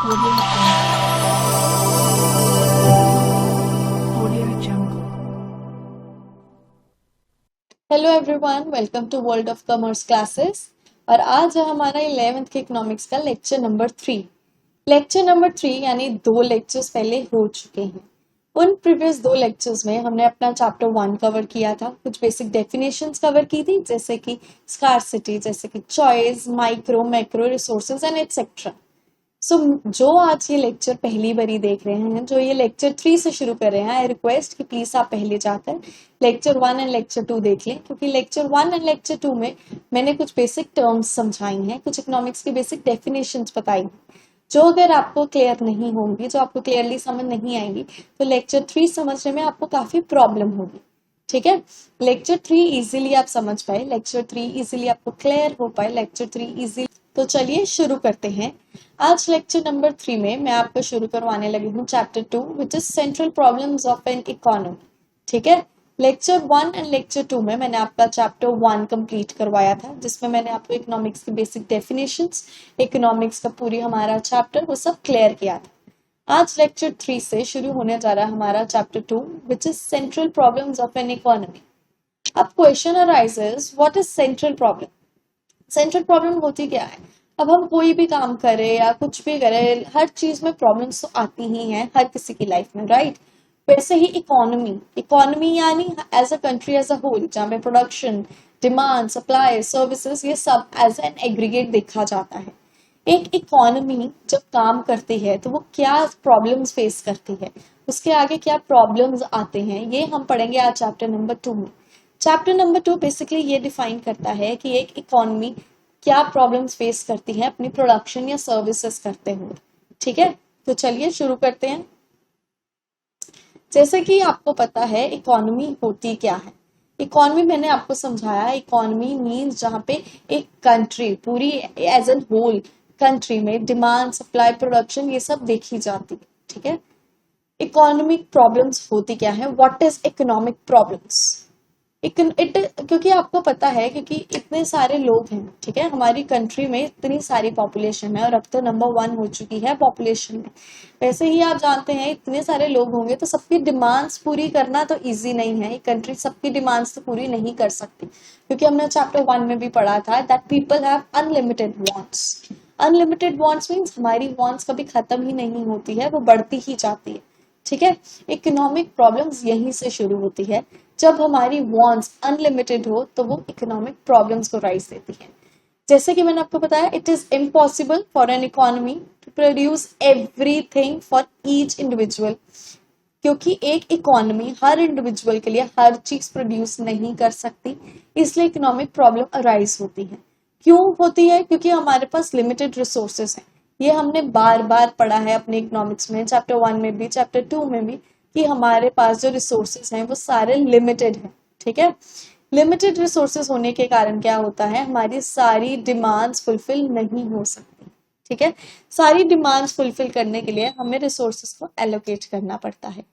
Audio Jungle. Audio Jungle. Hello everyone, welcome to world of commerce classes. और आज है हमारा 11th के इकोनॉमिक्स का लेक्चर नंबर 3। लेक्चर नंबर 3 यानी 2 लेक्चर्स पहले हो चुके हैं। उन प्रीवियस 2 लेक्चर्स में हमने अपना चैप्टर 1 कवर किया था, कुछ बेसिक डेफिनेशंस कवर की थी, जैसे कि स्कार्सिटी, जैसे कि choice, micro macro resources and etcetera. So जो आज ये लेक्चर पहली बारी देख रहे हैं, जो ये लेक्चर 3 से शुरू कर रहे हैं, आई रिक्वेस्ट कि प्लीज आप पहले जाकर लेक्चर 1 एंड लेक्चर 2 देख लें, क्योंकि लेक्चर 1 एंड लेक्चर 2 में मैंने कुछ बेसिक टर्म्स समझाई हैं, कुछ इकोनॉमिक्स की बेसिक डेफिनेशंस बताई हैं, जो अगर आपको क्लियर नहीं होंगी, जो आपको क्लियरली समझ नहीं आएंगी, तो लेक्चर 3 समझने में आपको काफी प्रॉब्लम होगी। ठीक है, लेक्चर 3 इजीली आप समझ पाए, लेक्चर 3 इजीली आपको क्लियर हो पाए, लेक्चर 3 इजीली। तो चलिए शुरू करते हैं। आज लेक्चर नंबर 3 में मैं आपको शुरू करवाने लगी हूँ chapter 2, which is central problems of an economy. ठीक है, लेक्चर 1 एंड लेक्चर 2 में मैंने आपका चैप्टर 1 कंप्लीट करवाया था, जिसमें मैंने आपको इकोनॉमिक्स की बेसिक डेफिनेशंस, इकोनॉमिक्स का पूरी हमारा चैप्टर वो सब क्लियर किया था। आज लेक्चर 3 से शुरू होने जा रहा है हमारा chapter 2, which is central problems of an economy. अब question arises, what is central problem? Central problem होती क्या है? अब हम कोई भी काम करें या कुछ भी करें, हर चीज में प्रॉब्लम्स तो आती ही हैं हर किसी की लाइफ में, राइट? वैसे ही इकोनॉमी, इकोनॉमी यानी as a country as a whole, जहाँ पे प्रोडक्शन, डिमांड, सप्लाई, सर्विसेज, ये सब एज एन एग्रीगेट देखा जाता है। एक इकोनॉमी जब काम करती है तो वो क्या प्रॉब्लम्स फेस करती है, उसके आगे क्या प्रॉब्लम्स आते हैं, ये हम पढ़ेंगे आज चैप्टर नंबर 2 में। चैप्टर नंबर 2 बेसिकली ये डिफाइन करता है कि एक इकोनॉमी क्या प्रॉब्लम्स फेस करती है अपनी प्रोडक्शन या सर्विसेज करते हुए। ठीक है, तो चलिए शुरू करते हैं। जैसे कि आपको पता है इकोनॉमी होती क्या है। इकोनॉमी मैंने आपको समझाया, इकोनॉमी मींस जहाँ पे एक कंट्री पूरी एज एन होल कंट्री में डिमांड, सप्लाई, प्रोडक्शन ये सब देखी जाती है। ठीक है, इकोनॉमिक प्रॉब्लम्स होती क्या है, व्हाट इज इकोनॉमिक प्रॉब्लम्स? क्योंकि आपको पता है, क्योंकि इतने सारे लोग हैं, ठीक है, हमारी कंट्री में इतनी सारी पॉपुलेशन है और अब तो नंबर 1 हो चुकी है पॉपुलेशन में। वैसे ही आप जानते हैं इतने सारे लोग होंगे तो सबकी डिमांड्स पूरी करना तो इजी नहीं है। एक कंट्री सबकी डिमांड्स तो पूरी नहीं कर सकती, क्योंकि हमने चैप्टर 1 में भी पढ़ा था that people have unlimited wants. Unlimited wants means हमारी वांट्स कभी खत्म ही नहीं होती है, वो बढ़ती ही जाती है। ठीक है, इकोनॉमिक प्रॉब्लम्स यहीं से शुरू होती है। जब हमारी वांट्स अनलिमिटेड हो तो वो इकोनॉमिक प्रॉब्लम्स को राइज देती है। जैसे कि मैंने आपको बताया, it is impossible for an economy to produce everything for each individual, क्योंकि एक इकोनॉमी हर इंडिविजुअल के लिए हर चीज प्रोड्यूस नहीं कर सकती, इसलिए इकोनॉमिक प्रॉब्लम अराइज होती है। क्यों होती है? क्योंकि हमारे पास लिमिटेड रिसोर्सेस हैं। ये हमने बार बार पढ़ा है अपने इकोनॉमिक्स में, चैप्टर 1 में भी, चैप्टर 2 में भी, कि हमारे पास जो रिसोर्सेस हैं वो सारे लिमिटेड हैं। ठीक है, लिमिटेड रिसोर्सेस होने के कारण क्या होता है, हमारी सारी डिमांड्स फुलफिल नहीं हो सकती। ठीक है, सारी डिमांड्स फुलफिल करने के लिए हमें रिसोर्सेस को एलोकेट करना पड़ता है।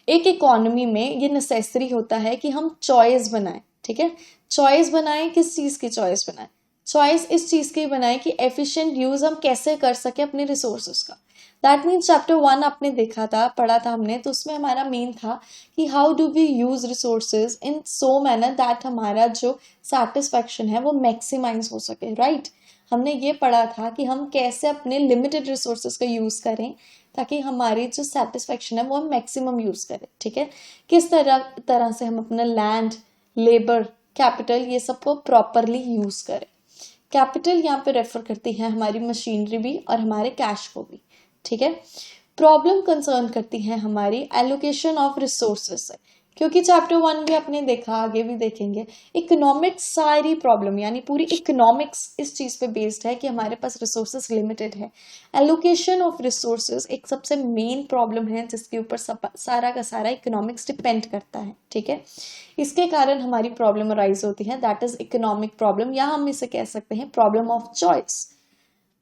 एक इकोनॉमी में ये नेसेसरी होता है कि हम चॉइस बनाएं। ठीक है, चॉइस बनाएं, किस चीज की चॉइस बनाएं? चॉइस इस चीज की बनाएं कि एफिशिएंट यूज हम कैसे कर सके अपने रिसोर्सेस का। दैट मीन्स चैप्टर 1 आपने देखा था, पढ़ा था हमने, तो उसमें हमारा मेन था कि how do we use resources in so manner that हमारा जो सेटिस्फैक्शन है वो मैक्सिमाइज हो सके, राइट? हमने ये पढ़ा था कि हम कैसे अपने लिमिटेड रिसोर्सेज का यूज करें ताकि हमारी जो सेटिस्फेक्शन है वो हम मैक्सिमम यूज करें। ठीक है, किस तरह से हम अपना लैंड, लेबर, कैपिटल ये सबको प्रॉपरली यूज करें। कैपिटल यहाँ पे रेफर करती है हमारी मशीनरी भी और हमारे कैश को भी। ठीक है, प्रॉब्लम कंसर्न करती है हमारी एलोकेशन ऑफ रिसोर्सेज से, क्योंकि चैप्टर 1 भी आपने देखा, आगे भी देखेंगे, इकोनॉमिक्स सारी प्रॉब्लम यानी पूरी इकोनॉमिक्स इस चीज पे बेस्ड है कि हमारे पास रिसोर्सेज लिमिटेड है। एलोकेशन ऑफ रिसोर्सेज एक सबसे मेन प्रॉब्लम है जिसके ऊपर सारा का सारा इकोनॉमिक्स डिपेंड करता है। ठीक है, इसके कारण हमारी प्रॉब्लम अराइज होती है, दैट इज इकोनॉमिक प्रॉब्लम, या हम इसे कह सकते हैं problem of choice.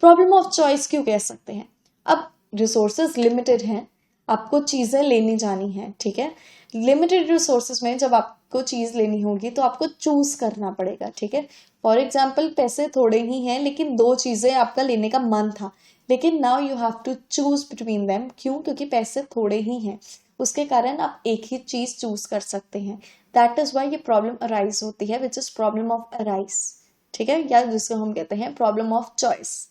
Problem of choice क्यों कह सकते हैं? अब रिसोर्सेज लिमिटेड हैं, आपको चीजें लेनी जानी है। ठीक है, लिमिटेड रिसोर्सेज में जब आपको चीज लेनी होगी तो आपको चूज करना पड़ेगा। ठीक है, फॉर एग्जाम्पल पैसे थोड़े ही हैं लेकिन दो चीजें आपका लेने का मन था, लेकिन now you have to choose between them. क्यों? क्योंकि पैसे थोड़े ही हैं, उसके कारण आप एक ही चीज चूज कर सकते हैं। दैट इज वाई ये प्रॉब्लम अराइज होती है, which is problem of arise. ठीक है, या जिसको हम कहते हैं problem of choice.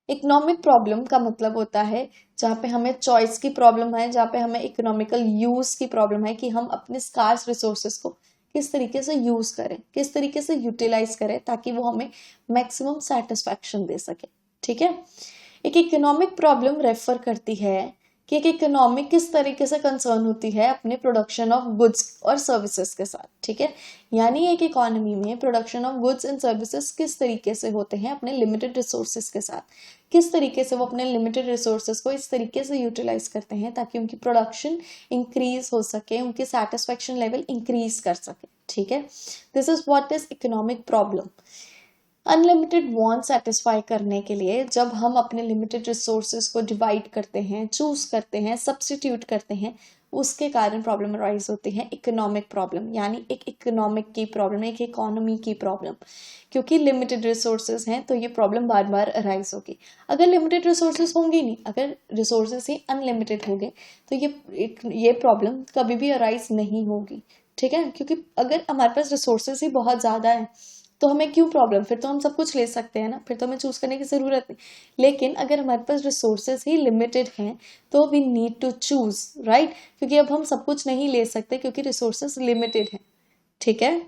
Economic problem का मतलब होता है जहाँ पे हमें चॉइस की प्रॉब्लम है, जहाँ पे हमें इकोनॉमिकल यूज की प्रॉब्लम है कि हम अपने स्कार्स रिसोर्सेस को किस तरीके से यूज करें, किस तरीके से यूटिलाइज करें ताकि वो हमें मैक्सिमम सेटिस्फैक्शन दे सके। ठीक है, एक इकोनॉमिक प्रॉब्लम रेफर करती है कि एक इकोनॉमिक किस तरीके से कंसर्न होती है अपने प्रोडक्शन ऑफ गुड्स और सर्विसेज के साथ। ठीक है, यानी एक इकोनॉमी में production of goods and services किस तरीके से होते हैं अपने लिमिटेड रिसोर्सेज के साथ, किस तरीके से वो अपने लिमिटेड रिसोर्सेज को इस तरीके से यूटिलाइज करते हैं ताकि उनकी प्रोडक्शन इंक्रीज हो सके, उनकी सेटिस्फैक्शन लेवल इंक्रीज कर सके। ठीक है, this is what is economic problem. Unlimited want satisfy करने के लिए जब हम अपने लिमिटेड रिसोर्सेज को डिवाइड करते हैं, चूज करते हैं, सब्स्टिट्यूट करते हैं, उसके कारण प्रॉब्लम अराइज होती है इकोनॉमिक प्रॉब्लम, यानी एक इकोनॉमिक की प्रॉब्लम, एक इकोनॉमी की प्रॉब्लम। क्योंकि लिमिटेड रिसोर्सेज हैं तो ये प्रॉब्लम बार बार अराइज होगी। अगर लिमिटेड रिसोर्सेज होंगे नहीं, अगर रिसोर्सेज ही अनलिमिटेड होंगे तो ये प्रॉब्लम कभी भी अराइज नहीं होगी। ठीक है, क्योंकि अगर हमारे पास रिसोर्सेज ही बहुत ज्यादा है तो हमें क्यों प्रॉब्लम, फिर तो हम सब कुछ ले सकते हैं ना, फिर तो हमें चूज करने की जरूरत नहीं। लेकिन अगर हमारे पास रिसोर्सेज ही लिमिटेड हैं तो we need to choose, right, क्योंकि अब हम सब कुछ नहीं ले सकते क्योंकि रिसोर्सेज लिमिटेड हैं। ठीक है,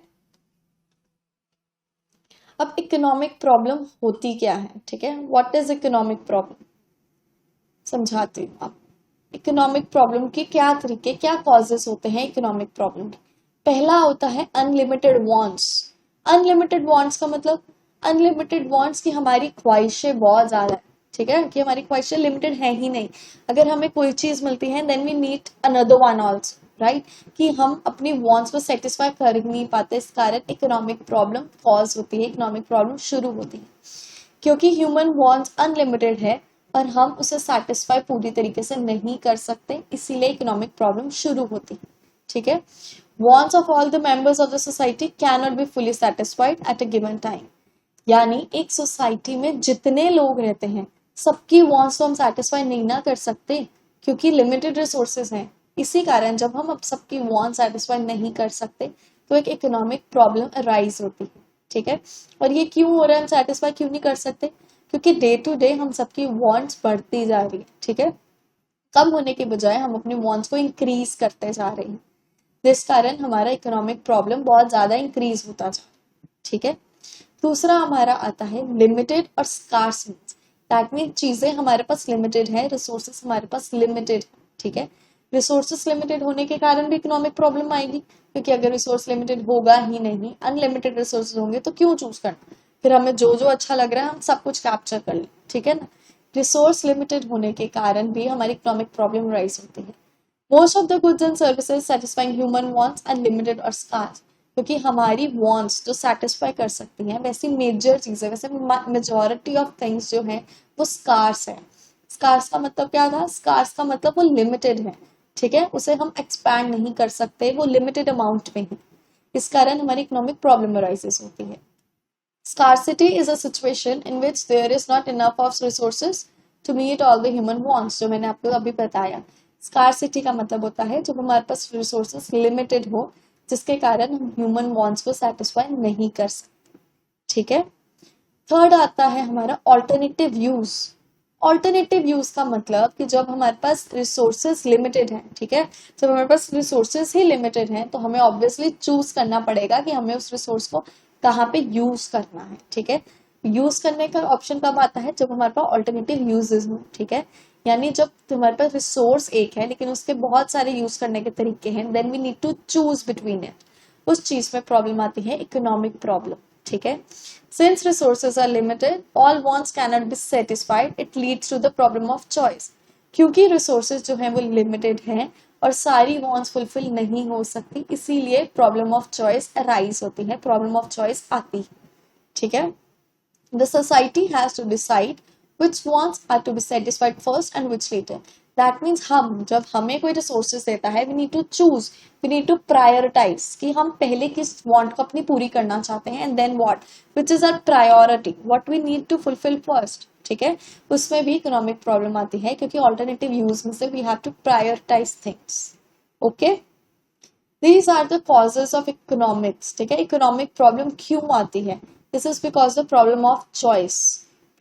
अब इकोनॉमिक प्रॉब्लम होती क्या है? ठीक है, व्हाट इज इकोनॉमिक प्रॉब्लम, समझाती हूँ आप। इकोनॉमिक प्रॉब्लम के क्या तरीके, क्या कॉजेस होते हैं इकोनॉमिक प्रॉब्लम के? पहला होता है अनलिमिटेड वांट्स। अनलिमिटेड वांट्स का मतलब, अनलिमिटेड वांट्स की हमारी ख्वाहिशें बहुत ज्यादा है। ठीक है, कि हमारी ख्वाहिशें लिमिटेड है ही नहीं। अगर हमें कोई चीज मिलती है then we need another one also, right, कि हम अपनी वांट्स को सेटिस्फाई कर ही नहीं पाते, इस कारण इकोनॉमिक प्रॉब्लम कॉज होती है, इकोनॉमिक प्रॉब्लम शुरू होती है। क्योंकि ह्यूमन वांट्स अनलिमिटेड है और हम उसे सेटिस्फाई पूरी तरीके से नहीं कर सकते, इसीलिए इकोनॉमिक प्रॉब्लम शुरू होती है। ठीक है, wants of all the members of the society cannot be fully satisfied at a given time। यानी एक सोसाइटी में जितने लोग रहते हैं सबकी wants को हम सेटिस्फाई नहीं ना कर सकते क्योंकि लिमिटेड रिसोर्सेज हैं। इसी कारण जब हम अब सबकी wants सेटिस्फाई नहीं कर सकते तो एक इकोनॉमिक प्रॉब्लम अराइज होती है। ठीक है, और ये क्यों हो रहा है, हम सेटिस्फाई क्यों नहीं कर सकते? क्योंकि डे टू डे हम सबकी wants बढ़ती जा रही है। ठीक है, कम होने के बजाय हम अपनी wants को इंक्रीज करते जा रहे हैं, जिस कारण हमारा इकोनॉमिक प्रॉब्लम बहुत ज्यादा इंक्रीज होता जा। ठीक है, दूसरा हमारा आता है लिमिटेड और स्कार्स नीड्स। दैट मीन चीजें हमारे पास लिमिटेड है, रिसोर्सेस हमारे पास लिमिटेड है। ठीक है, रिसोर्सेस लिमिटेड होने के कारण भी इकोनॉमिक प्रॉब्लम आएगी, क्योंकि अगर रिसोर्स लिमिटेड होगा ही नहीं, अनलिमिटेड रिसोर्सेज होंगे तो क्यों चूज करना, फिर हमें जो जो अच्छा लग रहा है हम सब कुछ कैप्चर कर लें। ठीक है ना, रिसोर्स लिमिटेड होने के कारण भी हमारी इकोनॉमिक प्रॉब्लम राइज होती है। Most of the goods and services satisfying human wants are limited or scarce। क्योंकि हमारी wants जो satisfy कर सकती हैं वैसी मेजर चीजें, वैसे मेजोरिटी ऑफ थिंग्स जो हैं वो scarce है। scarce का मतलब क्या था? scarce का मतलब वो लिमिटेड है। ठीक है, उसे हम एक्सपैंड नहीं कर सकते, वो लिमिटेड अमाउंट में है, इस कारण हमारी इकोनॉमिक प्रॉब्लम अराइजेस होती है। Scarcity is a situation in which there is not enough of resources to meet all the human wants, जो मैंने आपको अभी बताया। स्कार्सिटी का मतलब होता है जब हमारे पास रिसोर्सेस लिमिटेड हो, जिसके कारण हम ह्यूमन वांट्स को सेटिस्फाई नहीं कर सकते। ठीक है, थर्ड आता है हमारा ऑल्टरनेटिव यूज। ऑल्टरनेटिव यूज का मतलब कि जब हमारे पास रिसोर्सेस लिमिटेड हैं, ठीक है, जब हमारे पास रिसोर्सेस ही लिमिटेड हैं तो हमें ऑब्वियसली चूज करना पड़ेगा कि हमें उस रिसोर्स को कहाँ पे यूज करना है। ठीक है, यूज करने का ऑप्शन कब आता है? जब हमारे पास ऑल्टरनेटिव यूजेस हो। ठीक है, यानी जब तुम्हारे पास रिसोर्स एक है लेकिन उसके बहुत सारे यूज करने के तरीके हैं, then we need to choose between it, उस चीज में प्रॉब्लम आती है इकोनॉमिक प्रॉब्लम। ठीक है, since resources are limited all wants can not be satisfied, it leads to the problem of choice. क्योंकि रिसोर्सेज जो है वो लिमिटेड हैं और सारी वांट्स फुलफिल नहीं हो सकती, इसीलिए प्रॉब्लम ऑफ चॉइस अराइज होती है, प्रॉब्लम ऑफ चॉइस आती है। ठीक है, the society has to decide which wants are to be satisfied first and which later। That means हम जब हमें कोई रिसोर्सेज देता है we need to choose, we need to prioritize कि हम पहले किस वांट को अपनी पूरी करना चाहते हैं and then what which is our priority, what we need to fulfil first. ठीक है, उसमें भी इकोनॉमिक प्रॉब्लम आती है क्योंकि ऑल्टरनेटिव यूज में से we have to prioritize things. Okay, these are the causes of economics. ठीक है, इकोनॉमिक प्रॉब्लम क्यों आती है? This is because the problem of choice.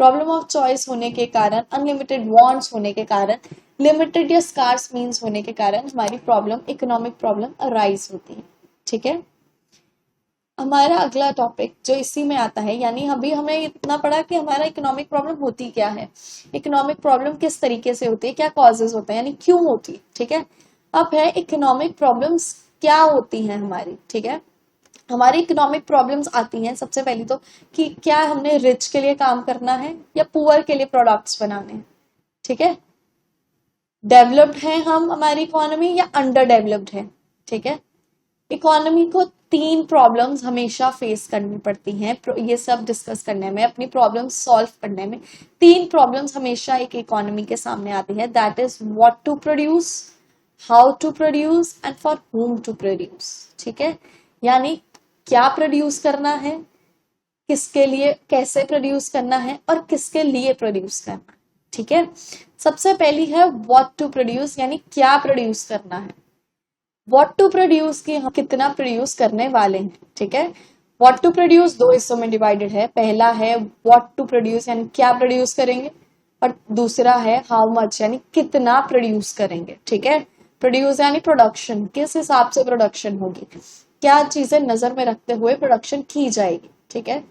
Problem of choice होने के कारण, अनलिमिटेड वांट्स होने के कारण, लिमिटेड या स्कार्स मीन्स होने के कारण हमारी प्रॉब्लम, इकोनॉमिक प्रॉब्लम अराइज होती है। ठीक है, हमारा अगला टॉपिक जो इसी में आता है, यानी अभी हमने इतना पढ़ा कि हमारा इकोनॉमिक प्रॉब्लम होती क्या है, इकोनॉमिक प्रॉब्लम किस तरीके से होती है, क्या कॉजेज होते हैं, यानी क्यों होती है। ठीक है, अब है इकोनॉमिक प्रॉब्लम्स क्या होती हैं हमारी। ठीक है, हमारी इकोनॉमिक प्रॉब्लम्स आती हैं सबसे पहली तो कि क्या हमने रिच के लिए काम करना है या पुअर के लिए प्रोडक्ट्स बनाने हैं। ठीक है, डेवलप्ड है हम, हमारी इकोनॉमी, या अंडर डेवलप्ड है। ठीक है, इकोनॉमी को 3 प्रॉब्लम्स हमेशा फेस करनी पड़ती हैं, ये सब डिस्कस करने में, अपनी प्रॉब्लम्स सॉल्व करने में 3 प्रॉब्लम्स हमेशा एक इकोनॉमी के सामने आती है। That is what to produce, how to produce and for whom to produce. ठीक है, यानी क्या प्रोड्यूस करना है, किसके लिए, कैसे प्रोड्यूस करना है और किसके लिए प्रोड्यूस करना है। ठीक है, सबसे पहली है व्हाट टू प्रोड्यूस, यानी क्या प्रोड्यूस करना है। व्हाट टू प्रोड्यूस की हम कितना प्रोड्यूस करने वाले हैं। ठीक है, व्हाट टू प्रोड्यूस 2 हिस्सों में डिवाइडेड है। पहला है व्हाट टू प्रोड्यूस यानी क्या प्रोड्यूस करेंगे, और दूसरा है हाउ मच यानी कितना प्रोड्यूस करेंगे। ठीक है, प्रोड्यूस यानी प्रोडक्शन, किस हिसाब से प्रोडक्शन होगी, क्या चीजें नजर में रखते हुए प्रोडक्शन की जाएगी। ठीक है,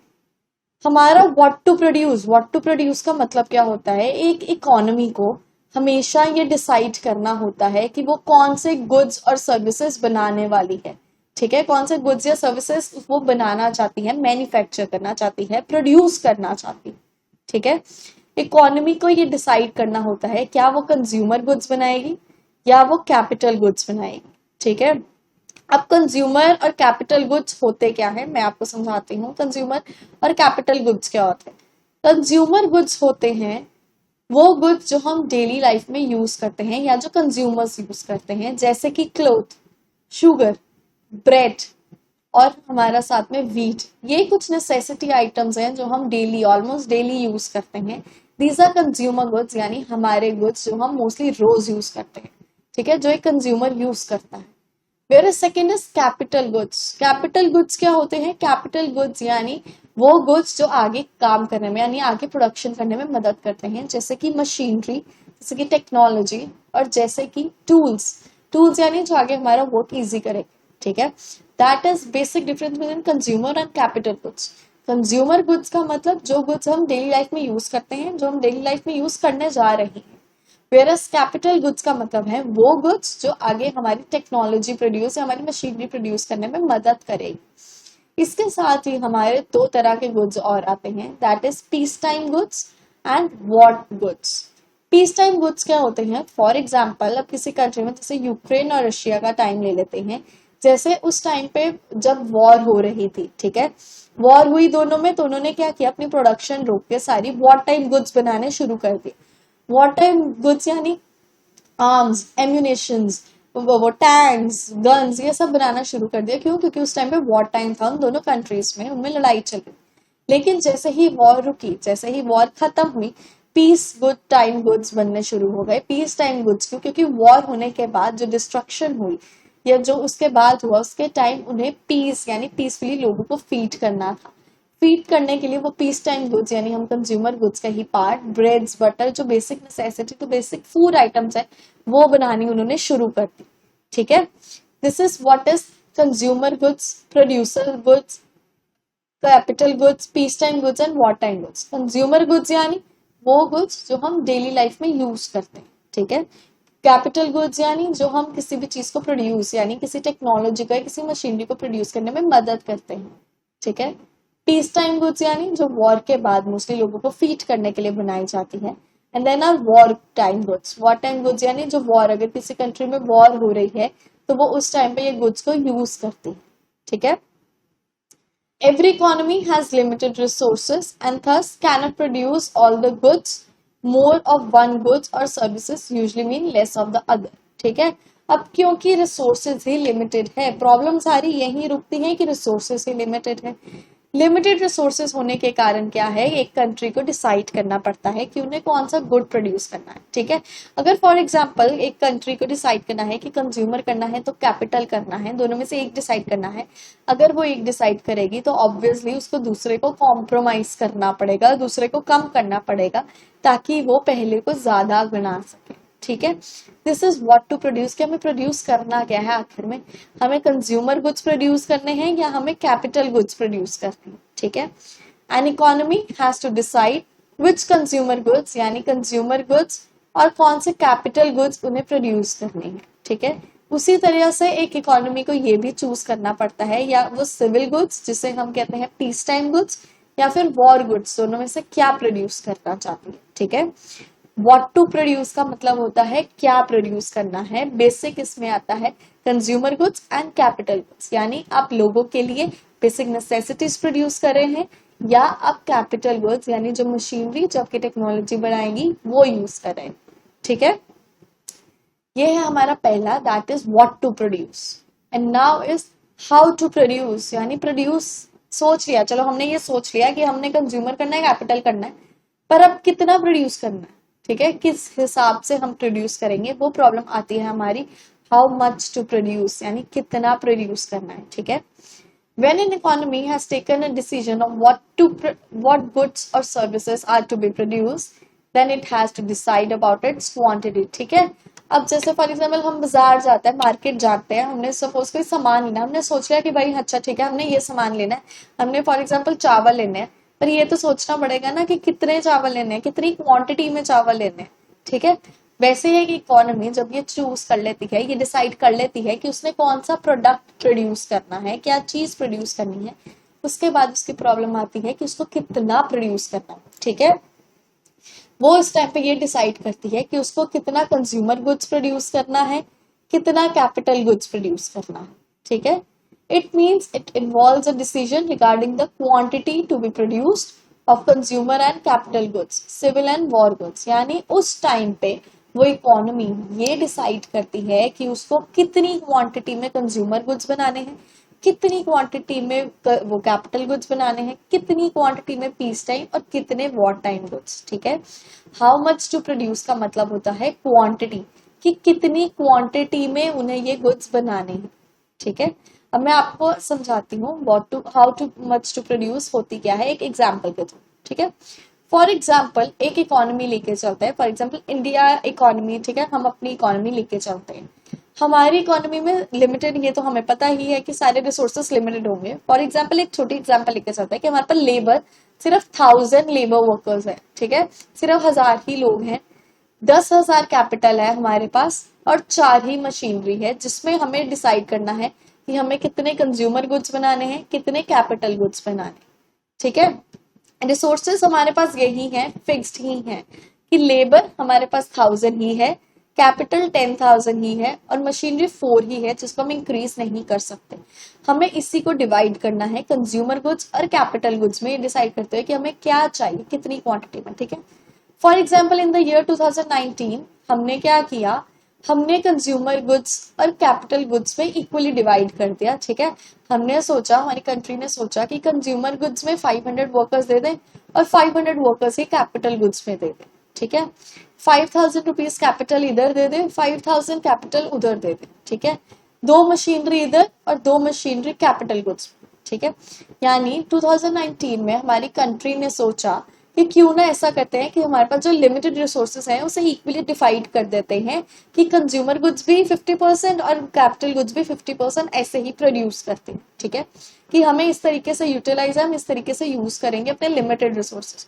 हमारा व्हाट टू प्रोड्यूस का मतलब क्या होता है, एक इकोनॉमी को हमेशा ये डिसाइड करना होता है कि वो कौन से गुड्स और सर्विसेज बनाने वाली है। ठीक है, कौन से गुड्स या सर्विसेज वो बनाना चाहती है, मैन्युफैक्चर करना चाहती है, प्रोड्यूस करना चाहती है। ठीक है, इकोनॉमी को ये डिसाइड करना होता है क्या वो कंज्यूमर गुड्स बनाएगी या वो कैपिटल गुड्स बनाएगी। ठीक है, अब कंज्यूमर और कैपिटल गुड्स होते क्या है मैं आपको समझाती हूँ। कंज्यूमर और कैपिटल गुड्स क्या होते हैं? कंज्यूमर गुड्स होते हैं वो गुड्स जो हम डेली लाइफ में यूज करते हैं या जो कंज्यूमर्स यूज करते हैं, जैसे कि क्लोथ, शुगर, ब्रेड और हमारा साथ में व्हीट। ये कुछ नेसेसिटी आइटम्स हैं जो हम डेली, ऑलमोस्ट डेली यूज करते हैं। दीज आर कंज्यूमर गुड्स, यानी हमारे गुड्स जो हम मोस्टली रोज यूज करते हैं। ठीक है, जो एक कंज्यूमर यूज करता है। Where second is capital goods. Capital goods क्या होते हैं? कैपिटल गुड्स यानी वो गुड्स जो आगे काम करने में, यानी आगे प्रोडक्शन करने में मदद करते हैं, जैसे कि मशीनरी, जैसे कि टेक्नोलॉजी और जैसे कि टूल्स यानी जो आगे हमारा वर्क इजी करे। ठीक है, that is basic difference between consumer and capital goods. Consumer goods का मतलब जो गुड्स हम डेली लाइफ में यूज करते हैं, जो हम डेली लाइफ में यूज करने जा रहे हैं। वेरस कैपिटल गुड्स का मतलब है वो गुड्स जो आगे हमारी टेक्नोलॉजी प्रोड्यूस या हमारी मशीनरी प्रोड्यूस करने में मदद करेगी। इसके साथ ही हमारे 2 तरह के गुड्स और आते हैं, that is peace time goods and war goods. Peace time goods क्या होते हैं? फॉर एग्जाम्पल, अब किसी कंट्री में जैसे यूक्रेन और रशिया का टाइम ले लेते हैं, जैसे उस टाइम पे जब वॉर हो रही थी, ठीक है, वॉर हुई दोनों में, तो उन्होंने क्या किया, अपनी प्रोडक्शन रोक के सारी वॉर टाइम गुड्स बनाने शुरू कर दिए। वॉर टाइम गुड्स यानी आर्म्स, एम्यूनेशंस, वो टैंक्स, गन्स, ये सब बनाना शुरू कर दिया। क्यों? क्योंकि उस टाइम पे वॉर टाइम था उन दोनों कंट्रीज में, उनमें लड़ाई चल रही। लेकिन जैसे ही वॉर रुकी, जैसे ही वॉर खत्म हुई, पीस गुड टाइम गुड्स बनने शुरू हो गए। पीस टाइम गुड्स क्यों? क्योंकि वॉर होने के बाद जो डिस्ट्रक्शन हुई या जो उसके बाद हुआ, उसके टाइम उन्हें पीस यानी पीसफुली लोगों को फीड करना था। फीड करने के लिए वो पीस टाइम गुड्स यानी हम कंज्यूमर गुड्स का ही पार्ट, ब्रेड्स, बटर, जो बेसिक नेसेसिटी, तो बेसिक फूड आइटम्स है, वो बनानी उन्होंने शुरू कर दी। ठीक है, this is what is consumer goods, producer goods, capital goods, peace time goods and war time goods. Consumer goods यानी वो गुड्स जो हम डेली लाइफ में यूज करते हैं। ठीक है, कैपिटल गुड्स यानी जो हम किसी भी चीज को प्रोड्यूस यानी किसी टेक्नोलॉजी को या किसी मशीनरी को प्रोड्यूस करने में मदद करते हैं। ठीक है, पीस टाइम गुड्स यानी जो वॉर के बाद मोस्टली लोगों को फीड करने के लिए बनाई जाती है। And then are war time goods. War time goods यानी जो वॉर, अगर किसी कंट्री में वॉर हो रही है तो वो उस टाइम पे ये गुड्स को यूज करती है। ठीक है, every economy has limited resources and thus cannot produce all the goods more of one goods और services usually mean less of the other. ठीक है, अब क्योंकि रिसोर्सेज ही लिमिटेड है, प्रॉब्लम सारी यही रुकती है कि रिसोर्सेज ही लिमिटेड है। लिमिटेड रिसोर्सेज होने के कारण क्या है, एक कंट्री को डिसाइड करना पड़ता है कि उन्हें कौन सा गुड प्रोड्यूस करना है। ठीक है, अगर फॉर एग्जांपल एक कंट्री को डिसाइड करना है कि कंज्यूमर करना है तो कैपिटल करना है, दोनों में से एक डिसाइड करना है, अगर वो एक डिसाइड करेगी तो ऑब्वियसली उसको दूसरे को कॉम्प्रोमाइज करना पड़ेगा, दूसरे को कम करना पड़ेगा ताकि वो पहले को ज्यादा बना सके। ठीक है, this is what to produce, कि हमें प्रोड्यूस करना क्या है, आखिर में हमें कंज्यूमर गुड्स प्रोड्यूस करने हैं या हमें कैपिटल गुड्स प्रोड्यूस करने हैं। ठीक है, an economy has to decide which consumer goods, यानी कंज्यूमर गुड्स और कौन से कैपिटल गुड्स उन्हें प्रोड्यूस करने हैं। ठीक है, उसी तरह से एक इकोनॉमी को ये भी चूज करना पड़ता है, या वो सिविल गुड्स जिसे हम कहते हैं पीस टाइम गुड्स, या फिर वॉर गुड्स, दोनों में से क्या प्रोड्यूस करना चाहती है। ठीक है, व्हाट टू प्रोड्यूस का मतलब होता है क्या प्रोड्यूस करना है। बेसिक इसमें आता है consumer goods and capital goods, यानी आप लोगों के लिए बेसिक नेसेसिटीज प्रोड्यूस कर रहे हैं, या आप कैपिटल गुड्स यानी जो मशीनरी जो आपकी टेक्नोलॉजी बढ़ाएंगी वो यूज कर रहे हैं। ठीक है, ये है हमारा पहला, that is what to produce. And now is how to produce, यानी प्रोड्यूस सोच लिया, चलो हमने ये सोच लिया कि हमने कंज्यूमर करना है, कैपिटल करना है, पर अब कितना प्रोड्यूस करना है। ठीक है, किस हिसाब से हम प्रोड्यूस करेंगे, वो प्रॉब्लम आती है हमारी, हाउ मच टू प्रोड्यूस, यानी कितना प्रोड्यूस करना है। ठीक है, when an economy has taken a decision of what goods or services are to be produced, then it has to decide about its quantity। ठीक है, अब जैसे फॉर एग्जाम्पल हम बाजार जाते हैं, मार्केट जाते हैं, हमने सपोज कोई सामान लेना, हमने सोच लिया कि भाई अच्छा ठीक है हमने ये सामान लेना है, हमने फॉर एग्जाम्पल चावल लेने हैं, पर ये तो सोचना पड़ेगा ना कि कितने चावल लेने हैं, कितनी क्वांटिटी में चावल लेने हैं। ठीक है, वैसे है कि इकोनॉमी जब ये चूज कर लेती है, ये डिसाइड कर लेती है कि उसने कौन सा प्रोडक्ट प्रोड्यूस करना है, क्या चीज प्रोड्यूस करनी है, उसके बाद उसकी प्रॉब्लम आती है कि उसको कितना प्रोड्यूस करना है। ठीक है, वो इस टाइम पे ये डिसाइड करती है कि उसको कितना कंज्यूमर गुड्स प्रोड्यूस करना है, कितना कैपिटल गुड्स प्रोड्यूस करना है। ठीक है, it means it involves a decision regarding the quantity to be produced of consumer and capital goods, civil and war goods, यानी उस टाइम पे वो इकोनॉमी ये डिसाइड करती है कि उसको कितनी क्वांटिटी में कंज्यूमर गुड्स बनाने हैं, कितनी क्वांटिटी में वो कैपिटल गुड्स बनाने हैं, कितनी क्वांटिटी में पीस टाइम और कितने वॉर टाइम गुड्स। ठीक है, हाउ मच टू प्रोड्यूस का मतलब होता है क्वांटिटी, कि कितनी क्वांटिटी में उन्हें ये गुड्स बनाने हैं। ठीक है, अब मैं आपको समझाती हूँ how to much to produce होती क्या है एक एग्जाम्पल के थ्रू। ठीक है, फॉर एग्जाम्पल एक इकोनॉमी लेके चलते हैं, फॉर एग्जाम्पल इंडिया इकोनॉमी। ठीक है, हम अपनी इकोनॉमी लेके चलते हैं, हमारी इकोनॉमी में लिमिटेड, ये तो हमें पता ही है कि सारे रिसोर्सेस लिमिटेड होंगे। फॉर एग्जाम्पल एक छोटी एग्जाम्पल लेके चलते हैं कि हमारे पास लेबर सिर्फ 1000 लेबर वर्कर्स है। ठीक है, सिर्फ 1000 ही लोग हैं, 10,000 कैपिटल है हमारे पास और 4 ही मशीनरी है, जिसमें हमें डिसाइड करना है कि हमें कितने कंज्यूमर गुड्स बनाने हैं, कितने कैपिटल गुड्स बनाने। ठीक है, रिसोर्सेस हमारे पास यही है, फिक्स्ड ही है कि लेबर हमारे पास 1000 ही है, कैपिटल 10,000 ही है और मशीनरी 4 ही है, जिसको हम इंक्रीज नहीं कर सकते। हमें इसी को डिवाइड करना है कंज्यूमर गुड्स और कैपिटल गुड्स में, डिसाइड करते हैं कि हमें क्या चाहिए, कितनी क्वांटिटी में। ठीक है, for example in the year 2019 हमने क्या किया, हमने कंज्यूमर गुड्स और कैपिटल गुड्स में इक्वली डिवाइड कर दिया। ठीक है, हमने सोचा, हमारी कंट्री ने सोचा कि कंज्यूमर गुड्स में 500 वर्कर्स दे दें और 500 वर्कर्स ही कैपिटल गुड्स में दे दें। ठीक है, 5000 रुपीज कैपिटल इधर दे दें, 5000 कैपिटल उधर दे दें। ठीक है, 2 मशीनरी इधर और 2 मशीनरी कैपिटल गुड्स। ठीक है, यानी 2019 में हमारी कंट्री ने सोचा कि क्यों ना ऐसा करते हैं कि हमारे पास जो लिमिटेड रिसोर्सेज हैं उसे इक्वली डिवाइड कर देते हैं कि कंज्यूमर गुड्स भी 50% और कैपिटल गुड्स भी 50% ऐसे ही प्रोड्यूस करते हैं। ठीक है, कि हमें इस तरीके से यूटिलाइज, हम इस तरीके से यूज करेंगे अपने लिमिटेड रिसोर्सेज।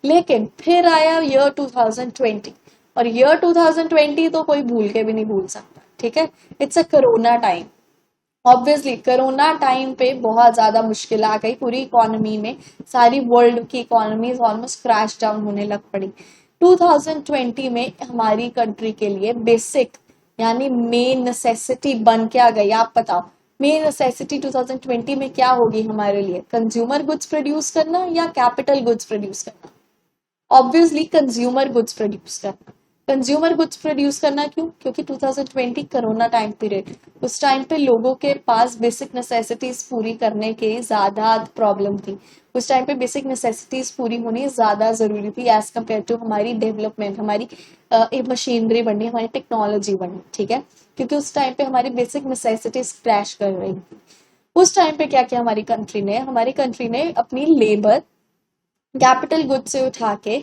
लेकिन फिर आया ईयर 2020 और ईयर 2020 तो कोई भूल के भी नहीं भूल सकता। ठीक है, it's a corona time. Obviously corona time पे बहुत ज्यादा मुश्किल आ गई पूरी इकोनॉमी में, सारी वर्ल्ड की इकोनॉमी ऑलमोस्ट क्रैश डाउन होने लग पड़ी। 2020 में हमारी कंट्री के लिए बेसिक यानी मेन नेसेसिटी बन के आ गई। आप बताओ मेन नेसेसिटी 2020 में क्या होगी हमारे लिए, कंज्यूमर गुड्स प्रोड्यूस करना या कैपिटल गुड्स प्रोड्यूस करना? ऑब्वियसली कंज्यूमर गुड्स प्रोड्यूस करना। कंज्यूमर गुड्स प्रोड्यूस करना क्यों? क्योंकि 2020 कोरोना टाइम पीरियड, उस टाइम पे लोगों के पास बेसिक नेसेसिटीज पूरी करने के ज़्यादा प्रॉब्लम थी। उस टाइम पे बेसिक नेसेसिटीज पूरी होनी ज़्यादा ज़रूरी थी एज कम्पेयर टू हमारी डेवलपमेंट, हमारी मशीनरी बढ़नी, हमारी टेक्नोलॉजी बढ़नी, ठीक है। क्योंकि उस टाइम पे हमारी बेसिक नेसेसिटीज क्रैश कर रही थी। उस टाइम पे क्या किया हमारी कंट्री ने अपनी लेबर कैपिटल गुड्स से उठा के